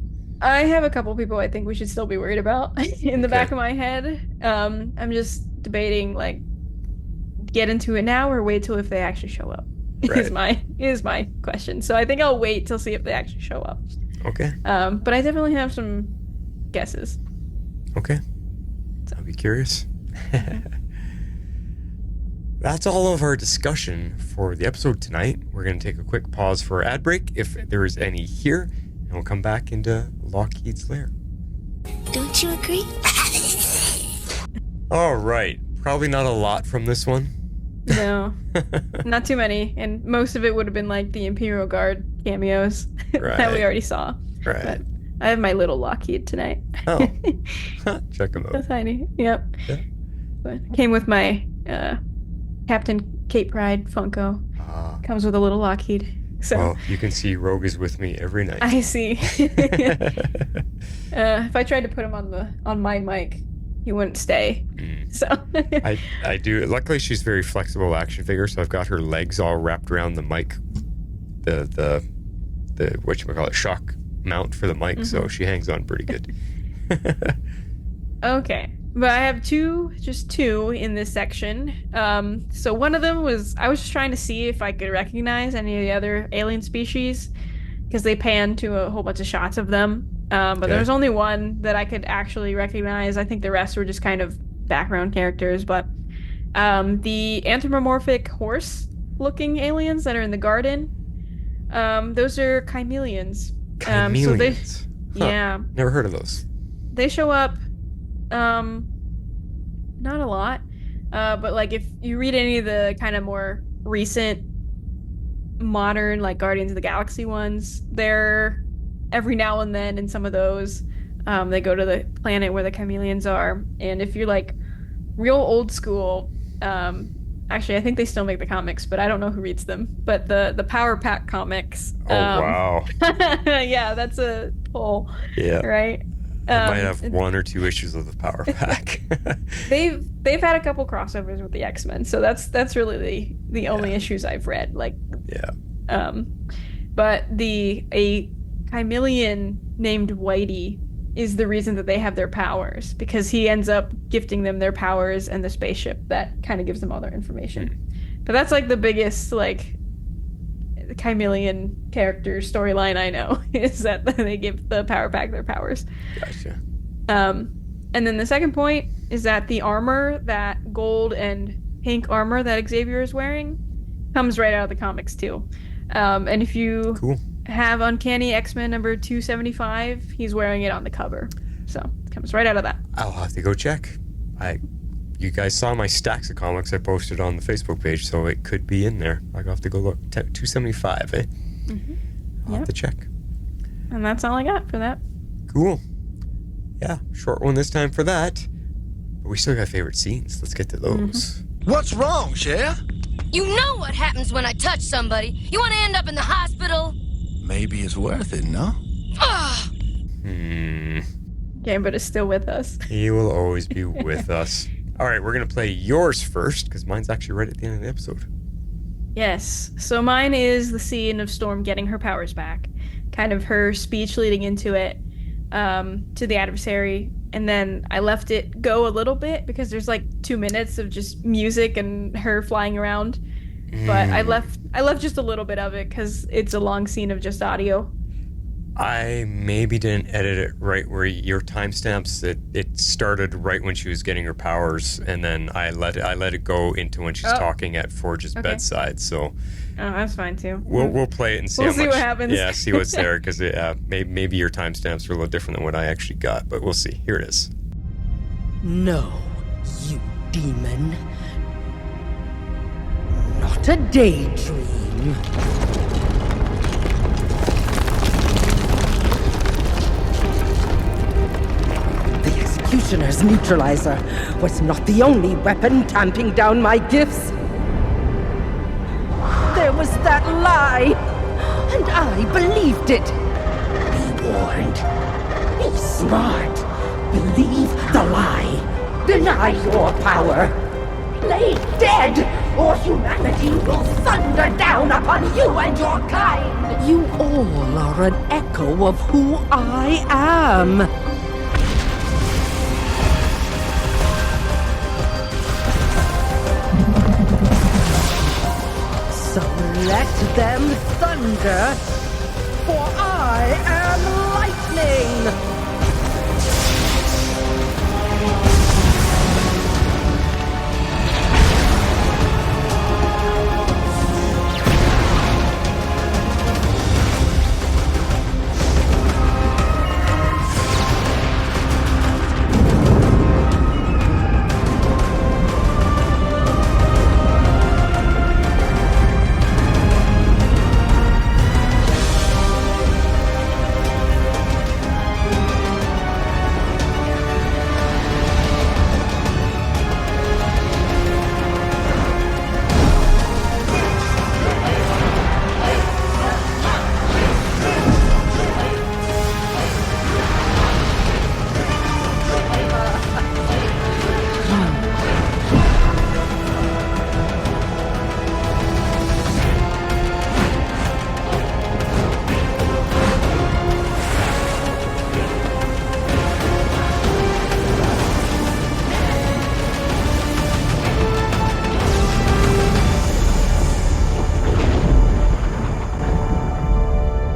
I have a couple people I think we should still be worried about in the back of my head. I'm just debating, like, get into it now or wait till if they actually show up. Right. is my question. So I think I'll wait till see if they actually show up. Okay. But I definitely have some guesses. Okay. I'll be curious. That's all of our discussion for the episode tonight. We're going to take a quick pause for ad break, if there is any here, and we'll come back into Lockheed's lair. Don't you agree? All right. Probably not a lot from this one. No, not too many. And most of it would have been like the Imperial Guard cameos that we already saw. Right. But I have my little Lockheed tonight. Oh. Check him So out. tiny. Yep. Yeah. But came with my Captain Cape Pride Funko. Comes with a little Lockheed. So Well, you can see Rogue is with me every night. I see. If I tried to put him on my mic, he wouldn't stay. So I do. Luckily, she's very flexible action figure, so I've got her legs all wrapped around the mic, the whatchamacallit, shock mount for the mic, so she hangs on pretty good. Okay. But I have just two in this section. So one of them was, I was just trying to see if I could recognize any of the other alien species, because they pan to a whole bunch of shots of them. But there was only one that I could actually recognize. I think the rest were just kind of background characters. But the anthropomorphic horse-looking aliens that are in the garden, those are chameleons. Chameleons? Yeah. Never heard of those. They show up, not a lot, but like if you read any of the kind of more recent modern, like Guardians of the Galaxy ones, they're every now and then in some of those, they go to the planet where the chameleons are. And if you're like real old school, actually I think they still make the comics, but I don't know who reads them, but the Power Pack comics. Wow. Yeah, that's a pull. Yeah. Right. I might have one or two issues of the Power Pack. They've had a couple crossovers with the X-Men, so that's really the only issues I've read. Like, but a chameleon named Whitey is the reason that they have their powers, because he ends up gifting them their powers and the spaceship that kind of gives them all their information. But that's like the biggest like chameleon character storyline I know, is that they give the Power Pack their powers. Gotcha. And then the second point is that the armor, that gold and pink armor that Xavier is wearing, comes right out of the comics too. And if you have Uncanny X-Men number 275, he's wearing it on the cover. So it comes right out of that. I'll have to go check. You guys saw my stacks of comics I posted on the Facebook page, so it could be in there. I'll have to go look. 275, eh? I'll have to check. And that's all I got for that. Cool. Yeah, short one this time for that. But we still got favorite scenes. Let's get to those. What's wrong, Cher? You know what happens when I touch somebody. You want to end up in the hospital? Maybe it's worth it, no? Ah! Gambit is still with us. He will always be with us. All right, we're going to play yours first, because mine's actually right at the end of the episode. Yes. So mine is the scene of Storm getting her powers back. Kind of her speech leading into it. to the adversary, and then I left it go a little bit because there's like 2 minutes of just music and her flying around. But I left just a little bit of it because it's a long scene of just audio. I maybe didn't edit it right where your timestamps. It started right when she was getting her powers, and then I let it go into when she's talking at Forge's bedside. So that's fine too. We'll play it and see what happens. Yeah, see what's there, because maybe your timestamps are a little different than what I actually got, but we'll see. Here it is. No, you demon. Not a daydream. The Executioner's neutralizer was not the only weapon tamping down my gifts. There was that lie, and I believed it. Be warned. Be smart. Believe the lie. Deny your power. Play dead, or humanity will thunder down upon you and your kind. You all are an echo of who I am. So let them thunder, for I am lightning.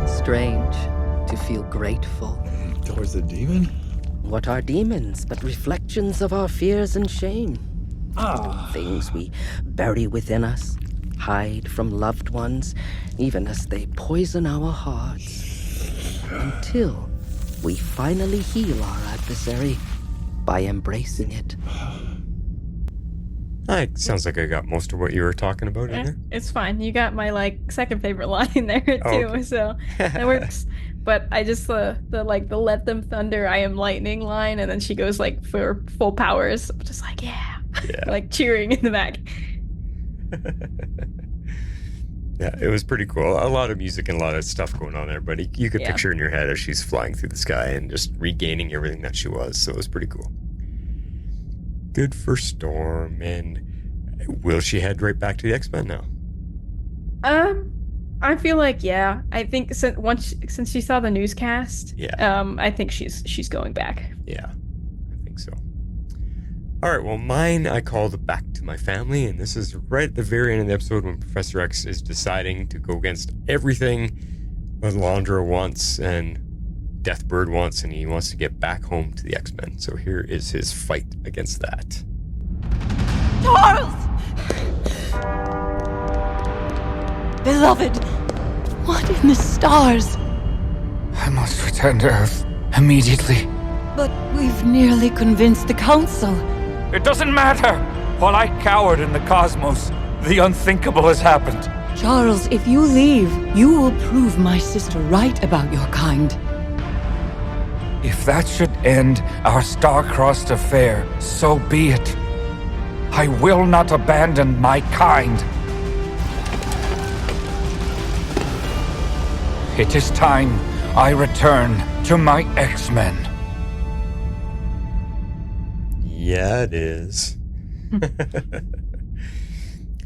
Strange to feel grateful. Towards the demon? What are demons but reflections of our fears and shame? Things we bury within us, hide from loved ones, even as they poison our hearts. Until we finally heal our adversary by embracing it. Sounds like I got most of what you were talking about in there. It's fine. You got my second favorite line there too, okay. So that works. But I just the let them thunder, I am lightning line, and then she goes for full powers. I'm just yeah. Cheering in the back. Yeah, it was pretty cool. A lot of music and a lot of stuff going on there, but you could picture in your head as she's flying through the sky and just regaining everything that she was. So it was pretty cool. Good for Storm. And will she head right back to the X-Men now? I feel I think since she saw the newscast, I think she's going back. Yeah, I think so. All right, well, mine I called Back to My Family, and this is right at the very end of the episode when Professor X is deciding to go against everything Lilandra wants and Deathbird wants, and he wants to get back home to the X-Men. So here is his fight against that. Charles! Beloved, what in the stars? I must return to Earth immediately. But we've nearly convinced the Council. It doesn't matter! While I cowered in the cosmos, the unthinkable has happened. Charles, if you leave, you will prove my sister right about your kind. If that should end our star-crossed affair, so be it. I will not abandon my kind. It is time I return to my X-Men. Yeah, it is.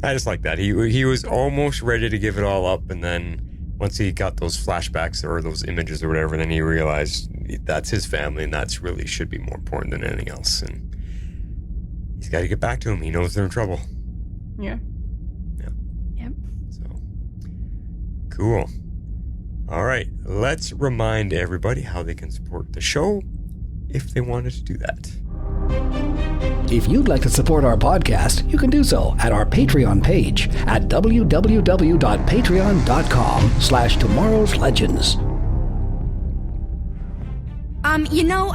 I just like that. He was almost ready to give it all up, and then once he got those flashbacks or those images or whatever, then he realized that's his family, and that's really should be more important than anything else. And he's got to get back to him. He knows they're in trouble. Yeah. Yep. So, cool. All right, let's remind everybody how they can support the show if they wanted to do that. If you'd like to support our podcast, you can do so at our Patreon page at www.patreon.com/tomorrowslegends.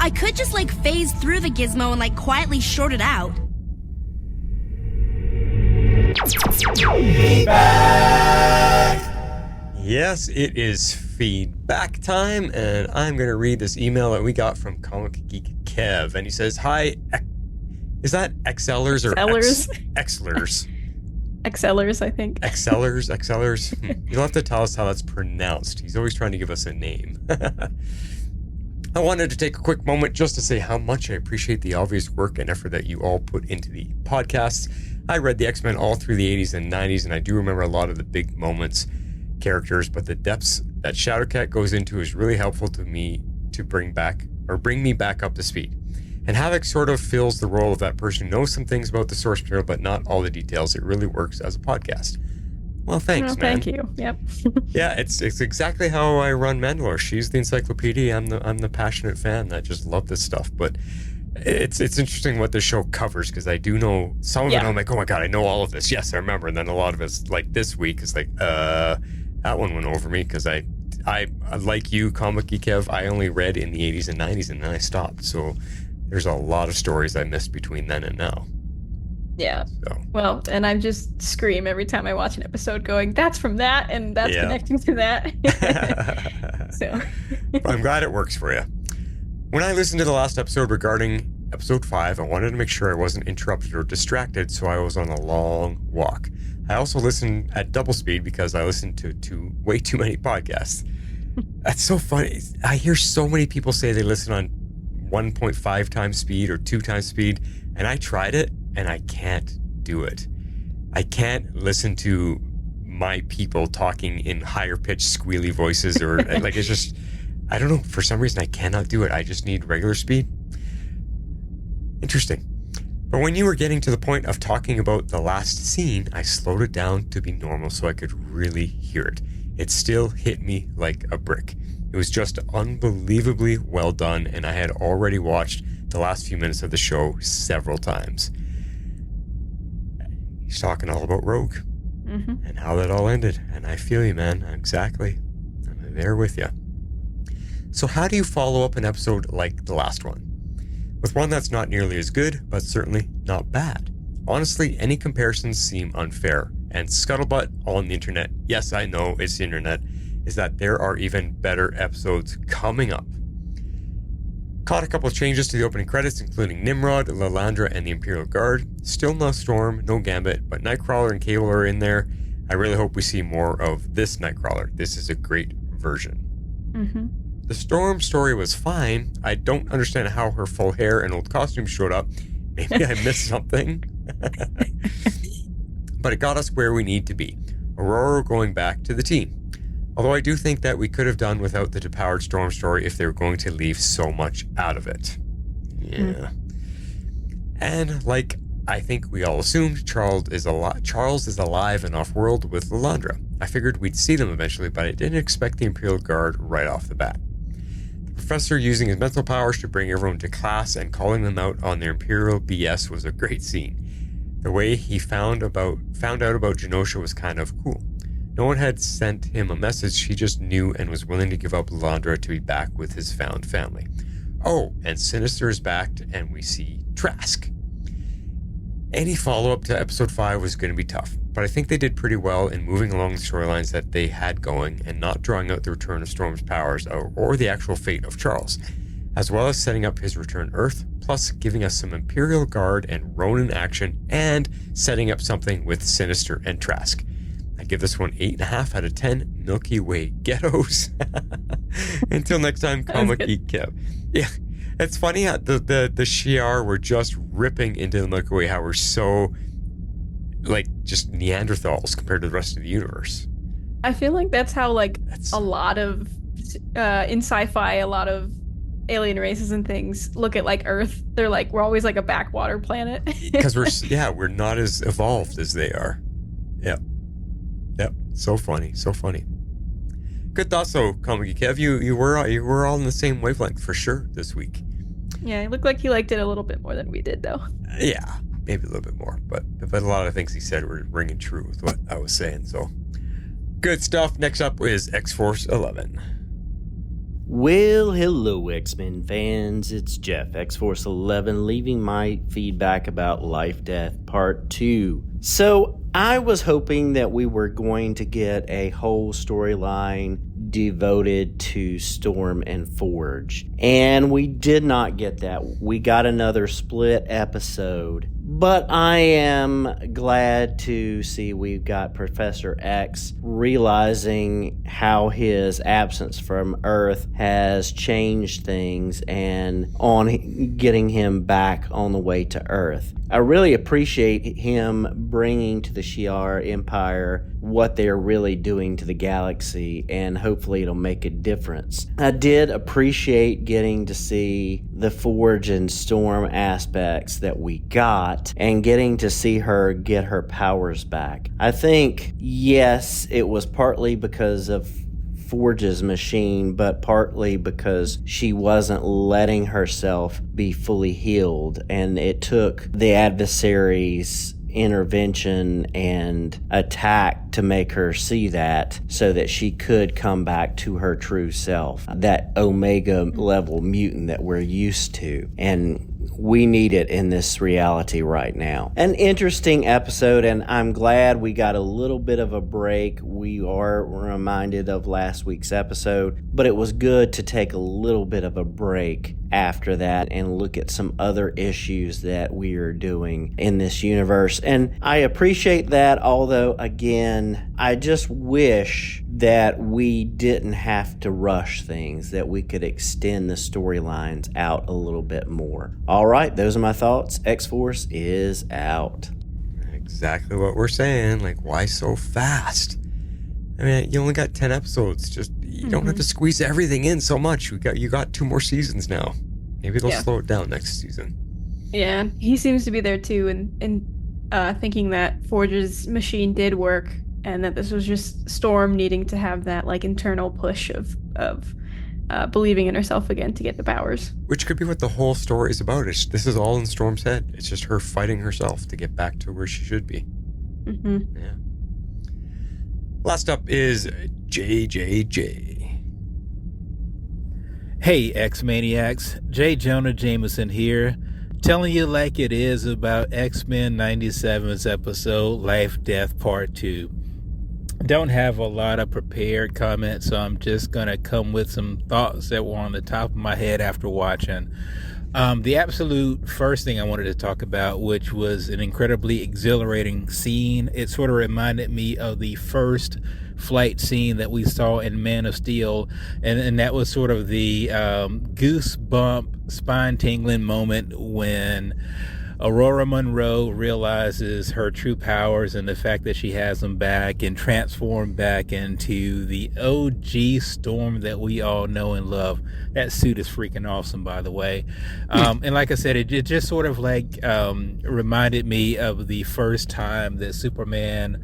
I could just phase through the gizmo and quietly short it out. Yes, it is feedback time, and I'm going to read this email that we got from Comic Geek Kev, and he says, "Hi, is that XLers or Xlers? XLers, I think. XLers. You'll have to tell us how that's pronounced. He's always trying to give us a name." I wanted to take a quick moment just to say how much I appreciate the obvious work and effort that you all put into the podcasts. I read the X-Men all through the 80s and 90s, and I do remember a lot of the big moments, characters, but the depths that Shadowcat goes into is really helpful to me to bring me back up to speed. And Havoc sort of fills the role of that person who knows some things about the source material, but not all the details. It really works as a podcast. Well, thanks, man. Thank you. Yep. Yeah, it's exactly how I run Mandalore. She's the encyclopedia. I'm the passionate fan that just love this stuff. But it's interesting what the show covers, because I do know some of it. I'm like, oh my god, I know all of this. Yes, I remember. And then a lot of it's like this week is like, that one went over me because I like you, Comic Geek Kev. I only read in the 80s and 90s, and then I stopped. So there's a lot of stories I missed between then and now. Yeah. So. Well, and I just scream every time I watch an episode going, that's from that, and that's connecting to that. So I'm glad it works for you. When I listened to the last episode regarding episode 5, I wanted to make sure I wasn't interrupted or distracted, so I was on a long walk. I also listened at double speed because I listened to way too many podcasts. That's so funny. I hear so many people say they listen on 1.5 times speed or 2 times speed, and I tried it, and I can't do it. I can't listen to my people talking in higher pitched squealy voices or it's just, I don't know, for some reason I cannot do it. I just need regular speed. Interesting. But when you were getting to the point of talking about the last scene, I slowed it down to be normal so I could really hear it. It still hit me like a brick. It was just unbelievably well done, and I had already watched the last few minutes of the show several times. He's talking all about Rogue and how that all ended. And I feel you, man. I'm there with you. So how do you follow up an episode like the last one? With one that's not nearly as good, but certainly not bad. Honestly, any comparisons seem unfair. And scuttlebutt on the internet, yes, I know it's the internet, is that there are even better episodes coming up. Caught a couple of changes to the opening credits, including Nimrod, Lilandra, and the Imperial Guard. Still no Storm, no Gambit, but Nightcrawler and Cable are in there. I really hope we see more of this Nightcrawler. This is a great version. The Storm story was fine. I don't understand how her full hair and old costume showed up. Maybe I missed something. But it got us where we need to be. Aurora going back to the team. Although I do think that we could have done without the depowered Storm story if they were going to leave so much out of it. Yeah. And like I think we all assumed, Charles is alive and off-world with Lilandra. I figured we'd see them eventually, but I didn't expect the Imperial Guard right off the bat. The professor using his mental powers to bring everyone to class and calling them out on their Imperial BS was a great scene. The way he found out about Genosha was kind of cool. No one had sent him a message, he just knew and was willing to give up Lilandra to be back with his found family. Oh, and Sinister is back, and we see Trask. Any follow-up to episode 5 was going to be tough, but I think they did pretty well in moving along the storylines that they had going and not drawing out the return of Storm's powers or the actual fate of Charles, as well as setting up his return Earth, plus giving us some Imperial Guard and Ronin action and setting up something with Sinister and Trask. I give this one 8.5 out of 10 Milky Way ghettos. Until next time, Comic Geek Kev. Yeah, it's funny how the Shi'ar were just ripping into the Milky Way, how we're so, just Neanderthals compared to the rest of the universe. I feel like that's how, a lot of, in sci-fi, a lot of alien races and things look at like Earth, they're like, we're always like a backwater planet. Because we're not as evolved as they are. Yep. So funny. Good thoughts though, Comic Kev. You were all in the same wavelength for sure this week. Yeah, it looked like he liked it a little bit more than we did though. Yeah, maybe a little bit more, but a lot of things he said were ringing true with what I was saying. So good stuff. Next up is X-Force 11. Well, hello, X-Men fans. It's Jeff, X-Force 11, leaving my feedback about Lifedeath Part 2. So, I was hoping that we were going to get a whole storyline devoted to Storm and Forge, and we did not get that. We got another split episode, but I am glad to see we've got Professor X realizing how his absence from Earth has changed things and on getting him back on the way to Earth. I really appreciate him bringing to the Shi'ar Empire what they're really doing to the galaxy, and hopefully it'll make a difference. I did appreciate getting to see the Forge and Storm aspects that we got, and getting to see her get her powers back. I think, yes, it was partly because of Forge's machine, but partly because she wasn't letting herself be fully healed, and it took the adversary's intervention and attack to make her see that, so that she could come back to her true self, that Omega level mutant that we're used to. And we need it in this reality right now. An interesting episode, and I'm glad we got a little bit of a break. We are reminded of last week's episode, but it was good to take a little bit of a break after that and look at some other issues that we are doing in this universe. And I appreciate that, although, again, I just wish that we didn't have to rush things, that we could extend the storylines out a little bit more. All right, those are my thoughts. X-Force is out. Exactly what we're saying. Like, why so fast? I mean, you only got 10 episodes. Just, you don't have to squeeze everything in so much. You got 2 more seasons now. Maybe they'll slow it down next season. Yeah, he seems to be there too, and thinking that Forge's machine did work, and that this was just Storm needing to have that like internal push of believing in herself again to get the powers. Which could be what the whole story is about. This is all in Storm's head. It's just her fighting herself to get back to where she should be. Mm-hmm. Yeah. Last up is JJJ. Hey, X-Maniacs. J. Jonah Jameson here, telling you like it is about X-Men 97's episode, Lifedeath Part 2. Don't have a lot of prepared comments, so I'm just going to come with some thoughts that were on the top of my head after watching. The absolute first thing I wanted to talk about, which was an incredibly exhilarating scene. It sort of reminded me of the first flight scene that we saw in Man of Steel, and that was sort of the goosebump, spine-tingling moment when Aurora Monroe realizes her true powers and the fact that she has them back and transformed back into the OG Storm that we all know and love. That suit is freaking awesome, by the way. And like I said, it just sort of like reminded me of the first time that Superman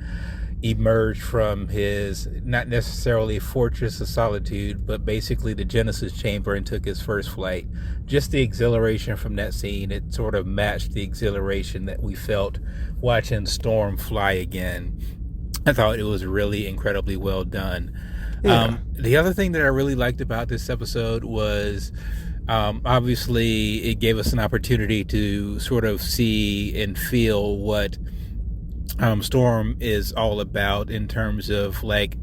emerged from his, not necessarily Fortress of Solitude, but basically the Genesis Chamber, and took his first flight. Just the exhilaration from that scene, it sort of matched the exhilaration that we felt watching Storm fly again. I thought it was really incredibly well done. Yeah. The other thing that I really liked about this episode was obviously it gave us an opportunity to sort of see and feel what Storm is all about in terms of like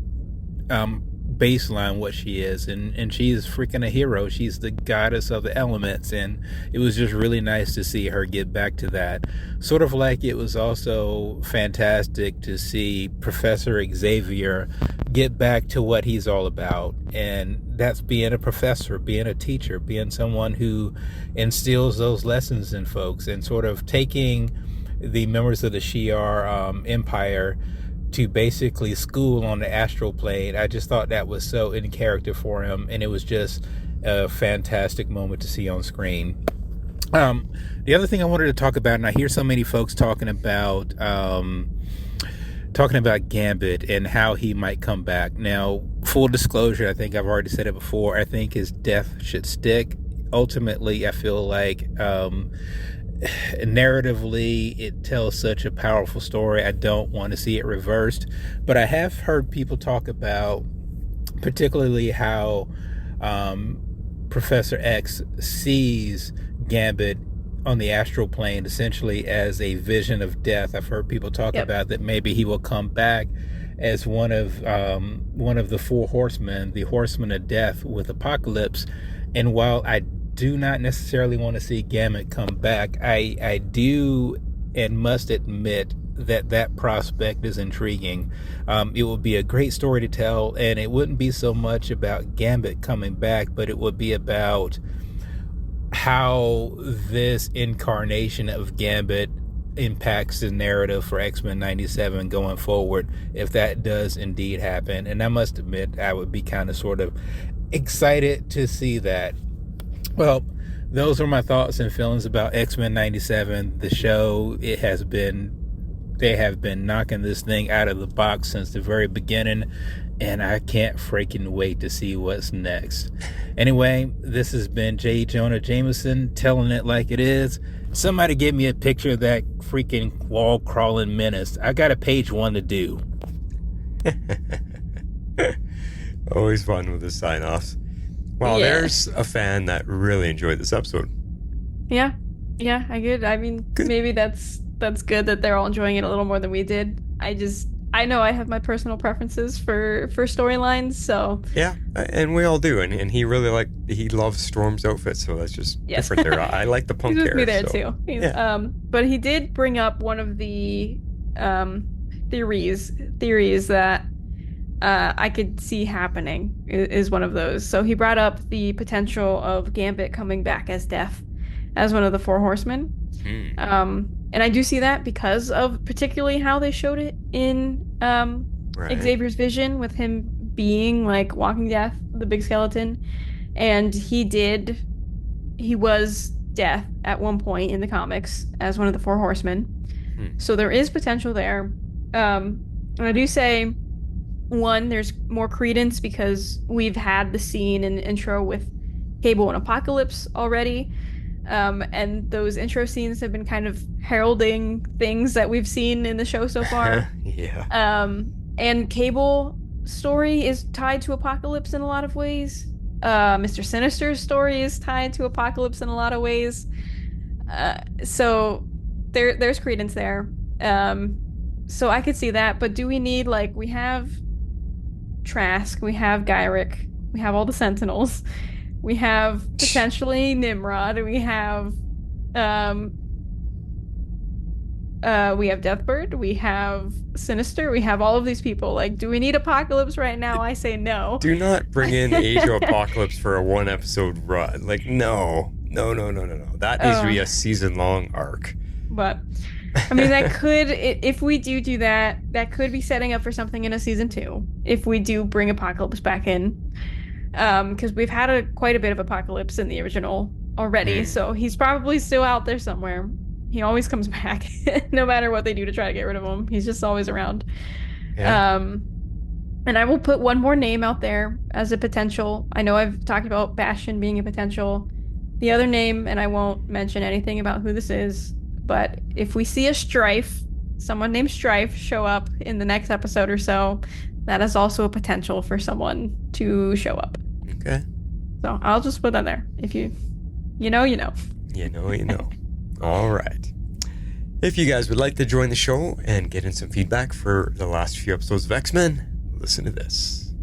baseline what she is, and she is freaking a hero. She's the goddess of the elements, and it was just really nice to see her get back to that. Sort of like it was also fantastic to see Professor Xavier get back to what he's all about, and that's being a professor, being a teacher, being someone who instills those lessons in folks, and sort of taking the members of the Shi'ar Empire to basically school on the astral plane. I just thought that was so in character for him, and it was just a fantastic moment to see on screen. The other thing I wanted to talk about, and I hear so many folks talking about Gambit and how he might come back. Now, full disclosure, I think I've already said it before, I think his death should stick. Ultimately, I feel like narratively it tells such a powerful story. I don't want to see it reversed, but I have heard people talk about particularly how Professor X sees Gambit on the astral plane essentially as a vision of death. I've heard people talk about that maybe he will come back as one of the four horsemen, the horsemen of death with Apocalypse. And while I do not necessarily want to see Gambit come back, I do and must admit that prospect is intriguing. It would be a great story to tell, and it wouldn't be so much about Gambit coming back, but it would be about how this incarnation of Gambit impacts the narrative for X-Men 97 going forward, if that does indeed happen. And I must admit, I would be kind of sort of excited to see that. Well, those are my thoughts and feelings about X-Men 97, the show. They have been knocking this thing out of the box since the very beginning, and I can't freaking wait to see what's next. Anyway, this has been J. Jonah Jameson telling it like it is. Somebody give me a picture of that freaking wall-crawling menace. I got a page 1 to do. Always fun with the sign-offs. Well, there's a fan that really enjoyed this episode. Yeah, I get. I mean, maybe that's good that they're all enjoying it a little more than we did. I know I have my personal preferences for storylines, so yeah, and we all do. And he really he loves Storm's outfit, so that's just different there. I like the punk hair. He's with me there too. But he did bring up one of the theories that I could see happening is one of those. So he brought up the potential of Gambit coming back as Death, as one of the four horsemen. And I do see that because of particularly how they showed it in Xavier's vision, with him being like Walking Death, the big skeleton. And he was Death at one point in the comics as one of the four horsemen. So there is potential there. And I do say, one, there's more credence because we've had the scene in the intro with Cable and Apocalypse already. And those intro scenes have been kind of heralding things that we've seen in the show so far. And Cable story is tied to Apocalypse in a lot of ways. Mr. Sinister's story is tied to Apocalypse in a lot of ways. So there's credence there. So I could see that, but do we need, we have Trask, we have Gyrick, we have all the Sentinels. We have potentially Nimrod. We have Deathbird. We have Sinister. We have all of these people. Do we need Apocalypse right now? I say no. Do not bring in Age of Apocalypse for a 1-episode run. No. That needs to be a season-long arc. But I mean, that could, if we do that, that could be setting up for something in a season 2. If we do bring Apocalypse back in. Because we've had quite a bit of Apocalypse in the original already, so he's probably still out there somewhere. He always comes back, no matter what they do to try to get rid of him. He's just always around. Yeah. And I will put one more name out there as a potential. I know I've talked about Bastion being a potential. The other name, and I won't mention anything about who this is, but if we see someone named Strife show up in the next episode or so, that is also a potential for someone to show up. Okay. So I'll just put that there. If you know. You know. All right. If you guys would like to join the show and get in some feedback for the last few episodes of X-Men, listen to this.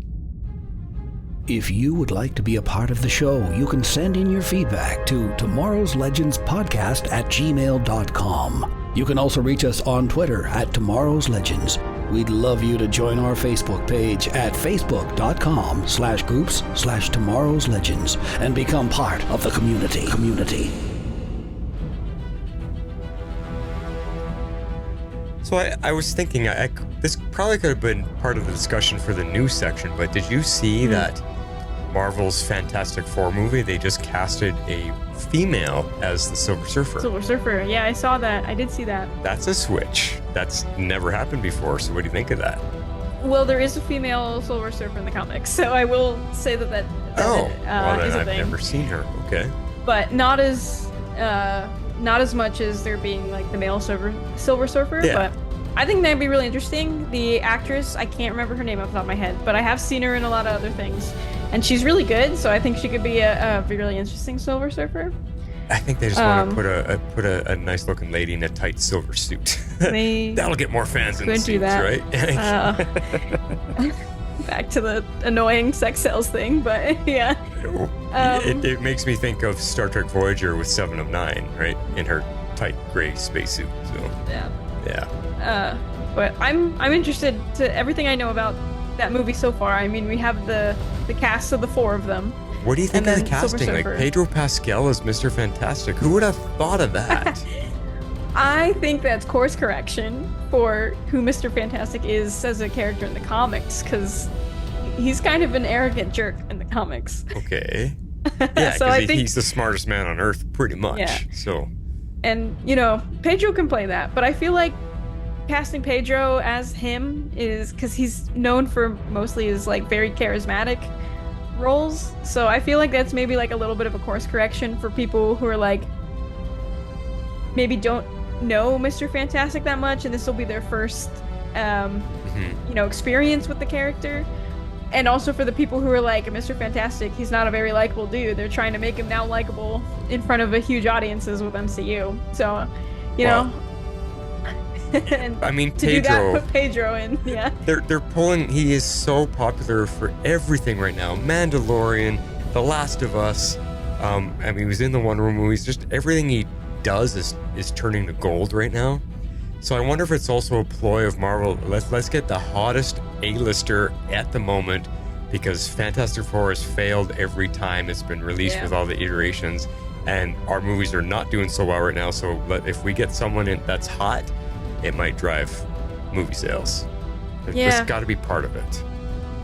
If you would like to be a part of the show, you can send in your feedback to Tomorrow's Legends Podcast @gmail.com. You can also reach us on Twitter @Tomorrow's Legends. We'd love you to join our Facebook page at facebook.com/groups/Tomorrow's Legends and become part of the community. So I was thinking, this probably could have been part of the discussion for the news section, but did you see that Marvel's Fantastic Four movie, they just casted a female as the Silver Surfer. Silver Surfer. Yeah, I saw that. I did see that. That's a switch. That's never happened before. So what do you think of that? Well, there is a female Silver Surfer in the comics, so I will say that well, is a I've thing. never seen her. Okay. But not as much as there being like the male Silver Surfer. Yeah. But I think that'd be really interesting. The actress, I can't remember her name off the top of my head, but I have seen her in a lot of other things, and she's really good. So I think she could be a really interesting Silver Surfer. I think they just want to put a nice looking lady in a tight silver suit. That'll get more fans in the suits, right? Back to the annoying sex sales thing, but yeah. It makes me think of Star Trek Voyager with 7 of 9, right? In her tight gray spacesuit. So yeah. But I'm interested to everything I know about that movie so far. I mean, we have the cast of the 4 of them. What do you think of the then Silver casting? Like Surfer. Pedro Pascal as Mr. Fantastic. Who would have thought of that? I think that's course correction for who Mr. Fantastic is as a character in the comics, because he's kind of an arrogant jerk in the comics. Okay. Yeah, So because I think- he's the smartest man on Earth, pretty much. Yeah. So, And, Pedro can play that, but I feel like casting Pedro as him is because he's known for mostly his like very charismatic roles. So I feel like that's maybe like a little bit of a course correction for people who are like maybe don't know Mr. Fantastic that much, and this will be their first experience with the character. And also for the people who are like, Mr. Fantastic, he's not a very likable dude. They're trying to make him now likable in front of a huge audiences with MCU. So, and I mean, to Pedro. do that, put Pedro in, yeah. They're pulling. He is so popular for everything right now. Mandalorian, The Last of Us. I mean, he was in the Wonder Woman movies. Just everything he does is turning to gold right now. So I wonder if it's also a ploy of Marvel. Let's get the hottest A-lister at the moment, because Fantastic Four has failed every time it's been released with all the iterations, and our movies are not doing so well right now. So if we get someone in that's hot, it might drive movie sales. There's got to be part of it.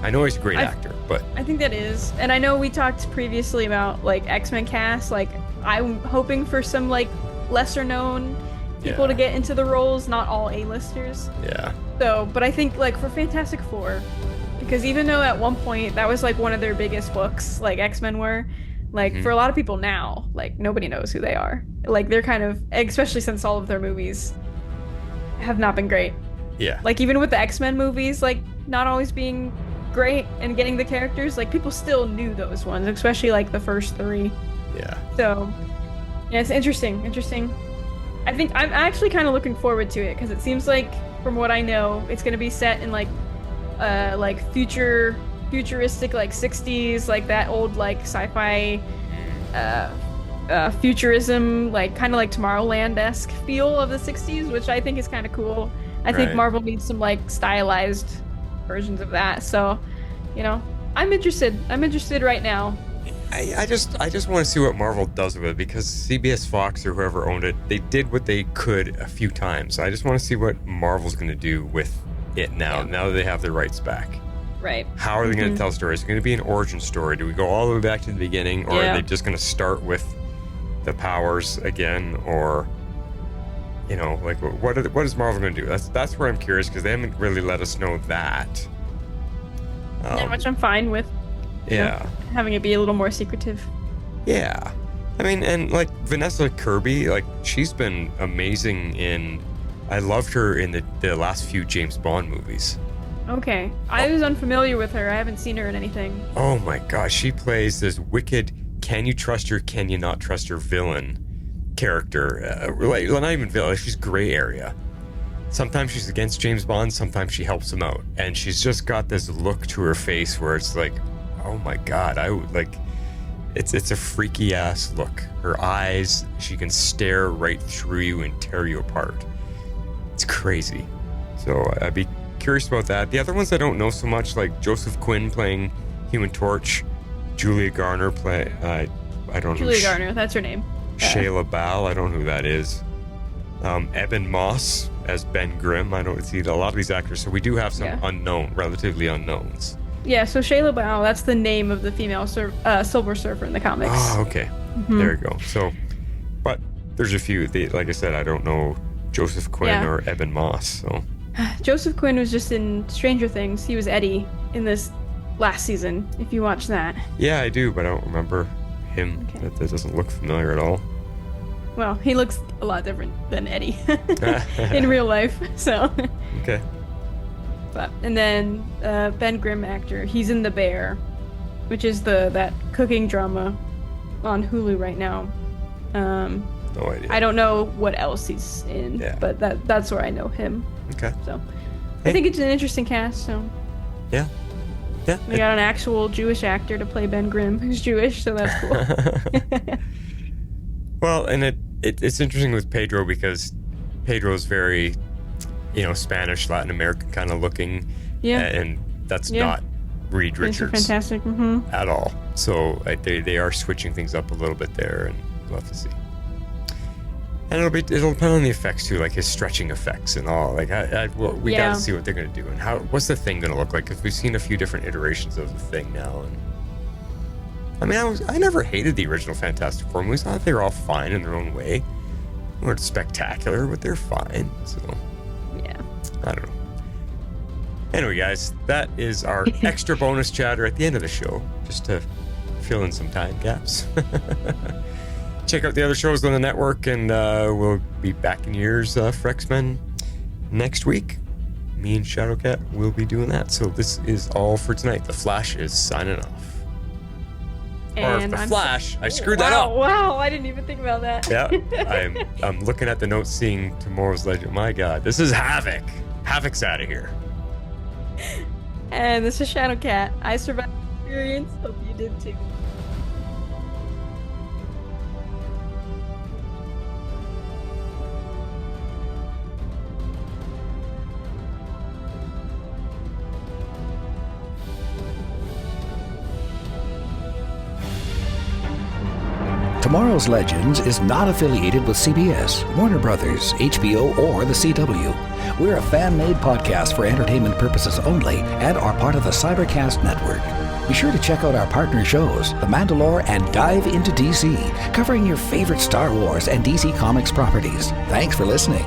I know he's a great actor, but I think that is. And I know we talked previously about like X-Men cast. Like I'm hoping for some like lesser known people to get into the roles, not all A-listers. Yeah. So, but I think like for Fantastic Four, because even though at one point that was like one of their biggest books, like X-Men were, like for a lot of people now, like nobody knows who they are. Like they're kind of, especially since all of their movies have not been great. Yeah. Like even with the X-Men movies, like not always being great and getting the characters, like people still knew those ones, especially like the first 3. Yeah. So, yeah, it's interesting. I think I'm actually kind of looking forward to it because it seems like, from what I know, it's going to be set in like futuristic, like 60s, like that old like sci-fi futurism, like kind of like Tomorrowland-esque feel of the 60s, which I think is kind of cool. I think Marvel needs some like stylized versions of that. So, I'm interested right now. I just want to see what Marvel does with it, because CBS Fox or whoever owned it, they did what they could a few times. I just want to see what Marvel's going to do with it now that they have their rights back. Right. How are they going to tell stories? Is it going to be an origin story? Do we go all the way back to the beginning, or are they just going to start with the powers again, or like what is Marvel going to do? That's where I'm curious, because they haven't really let us know that. Which I'm fine with. Having it be a little more secretive. Yeah. I mean, and like Vanessa Kirby, like she's been amazing I loved her in the last few James Bond movies. Okay. I was unfamiliar with her. I haven't seen her in anything. Oh my gosh, she plays this wicked, can you trust her, can you not trust her villain character. Not even villain, she's gray area. Sometimes she's against James Bond, sometimes she helps him out. And she's just got this look to her face where it's like, oh my God, I would like, it's a freaky ass look. Her eyes, she can stare right through you and tear you apart. It's crazy. So I'd be curious about that. The other ones I don't know so much, like Joseph Quinn playing Human Torch, Julia Garner I don't know. Julia Garner, that's her name. Shayla Bal, I don't know who that is. Eben Moss as Ben Grimm. I don't see a lot of these actors, so we do have some relatively unknowns. Yeah, so Shayla Bao, that's the name of the female Silver Surfer in the comics. Oh, okay. There you go. So, but there's a few. Like I said, I don't know Joseph Quinn or Eben Moss. So Joseph Quinn was just in Stranger Things. He was Eddie in this last season, if you watch that. Yeah, I do, but I don't remember him. Okay. That doesn't look familiar at all. Well, he looks a lot different than Eddie in real life, so. Okay. And then Ben Grimm actor, he's in The Bear, which is that cooking drama on Hulu right now. No idea. I don't know what else he's in, but that's where I know him. Okay. So I think it's an interesting cast. So yeah. We got an actual Jewish actor to play Ben Grimm, who's Jewish, so that's cool. Well, and it's interesting with Pedro because Pedro's very, Spanish, Latin American kind of looking. Yeah. And that's not Reed Richards. Fantastic. At all. So they are switching things up a little bit there, and we'll have to see. And it'll depend on the effects too, like his stretching effects and all. Like we got to see what they're gonna do and what's the thing gonna look like, because we've seen a few different iterations of the thing now. And I never hated the original Fantastic Four movies. I thought they were all fine in their own way. They weren't spectacular, but they're fine. So yeah, I don't know. Anyway, guys, that is our extra bonus chatter at the end of the show, just to fill in some time gaps. Check out the other shows on the network, and we'll be back in your ears for X-Men next week. Me and Shadowcat will be doing that. So this is all for tonight. The Flash is signing off. And The Flash, I screwed that up. Wow, I didn't even think about that. Yeah, I'm looking at the notes, seeing tomorrow's legend. My God, this is Havoc. Havoc's out of here. And this is Shadowcat. I survived the experience. Hope you did too. Tomorrow's Legends is not affiliated with CBS, Warner Brothers, HBO, or the CW. We're a fan-made podcast for entertainment purposes only and are part of the Cybercast Network. Be sure to check out our partner shows, The Mandalore and Dive into DC, covering your favorite Star Wars and DC Comics properties. Thanks for listening.